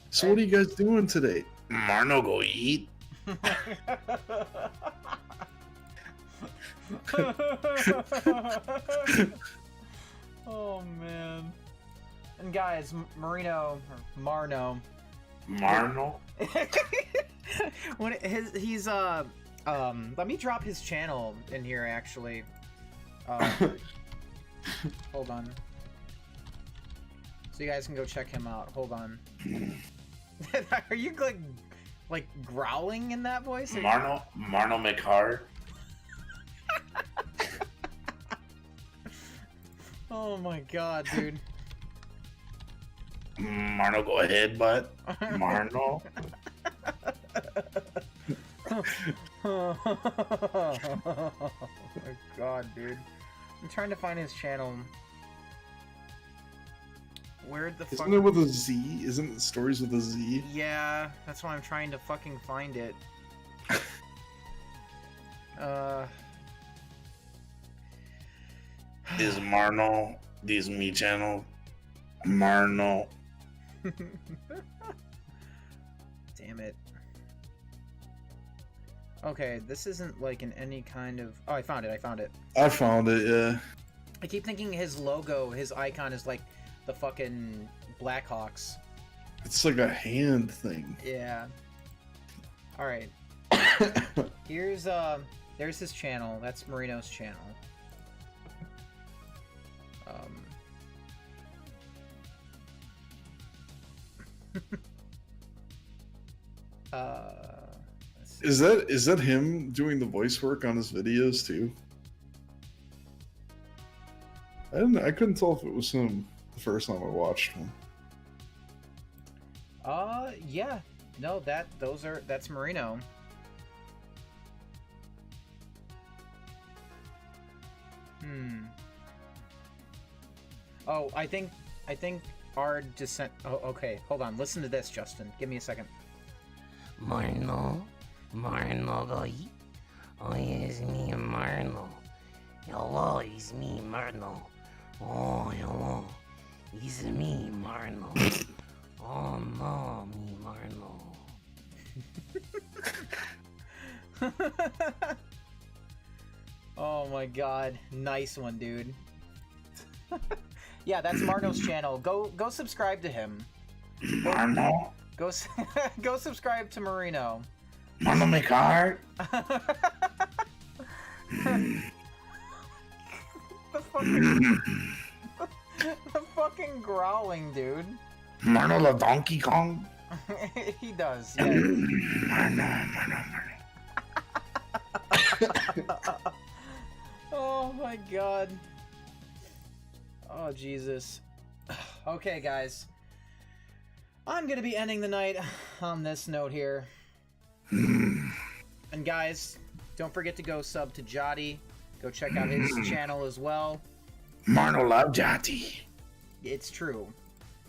So what are you guys doing today? Marno go eat. Oh man. And guys, Marno, when he's let me drop his channel in here actually. Hold on. So you guys can go check him out. Hold on. Are you like growling in that voice? Marno McHard. Oh my god, dude. Marno, go ahead, bud. Marno. Oh my god, dude. I'm trying to find his channel. Where the fuck? Isn't it with a Z? Isn't it Stories with a Z? Yeah, that's why I'm trying to fucking find it. Is Marno this me channel? Marno. Damn it. Okay, this isn't like in any kind of... Oh, I found it, I found it, yeah. I keep thinking his logo, his icon is like the fucking Blackhawks. It's like a hand thing. Yeah. Alright. Here's, there's his channel. That's Marino's channel. Is that him doing the voice work on his videos too? I couldn't tell if it was him the first time I watched him. Yeah. No, that's Marino. Oh, I think our descent. Oh, okay. Hold on. Listen to this, Justin. Give me a second. Marno go eat. Oh, it's me, Marno. Hello, it's me, Marno. Oh, hello. It's me, Marno. Oh, no, me, Marno. Oh my god. Nice one, dude. Yeah, that's Marno's channel. Go subscribe to him. Marno? Go subscribe to Marino. Marno McHard? The fucking growling, dude. Marno the Donkey Kong? He does. Yeah. Oh my god. Oh Jesus. Okay, guys. I'm gonna be ending the night on this note here. And guys, don't forget to go sub to Jotty. Go check out his channel as well. Marno love Jotty. It's true.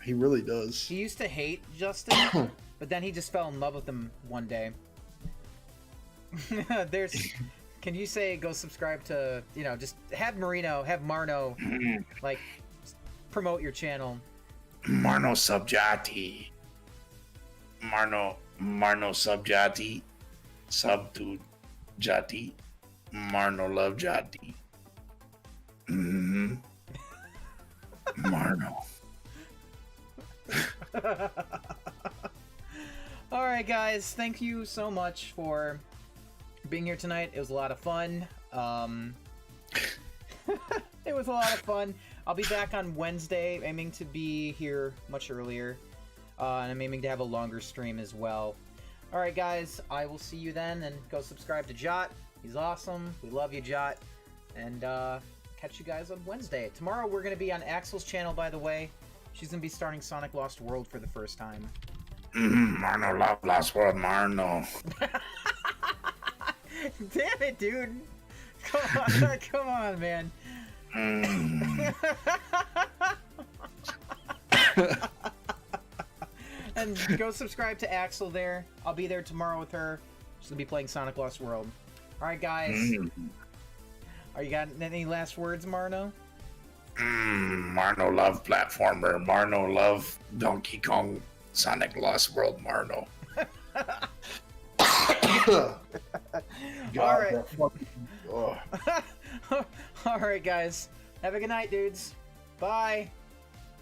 He really does. He used to hate Justin, but then he just fell in love with him one day. Can you say go subscribe to, just have Marno, like, promote your channel. Marno sub Jotty. Marno sub Jotty. Sub to Jotty. Marno love Jotty. Marno. Alright guys, thank you so much for being here tonight. It was a lot of fun. It was a lot of fun. I'll be back on Wednesday, aiming to be here much earlier. And I'm aiming to have a longer stream as well. Alright guys, I will see you then, and go subscribe to Jot. He's awesome. We love you, Jot. And catch you guys on Wednesday. Tomorrow we're going to be on Axel's channel, by the way. She's going to be starting Sonic Lost World for the first time. Marno love Lost World, Marno. Damn it, dude. Come on, man. And go subscribe to Axel there. I'll be there tomorrow with her. She's going to be playing Sonic Lost World. Alright, guys. Are you got any last words, Marno? Marno love platformer. Marno love Donkey Kong Sonic Lost World, Marno. Alright. Alright, guys. Have a good night, dudes. Bye.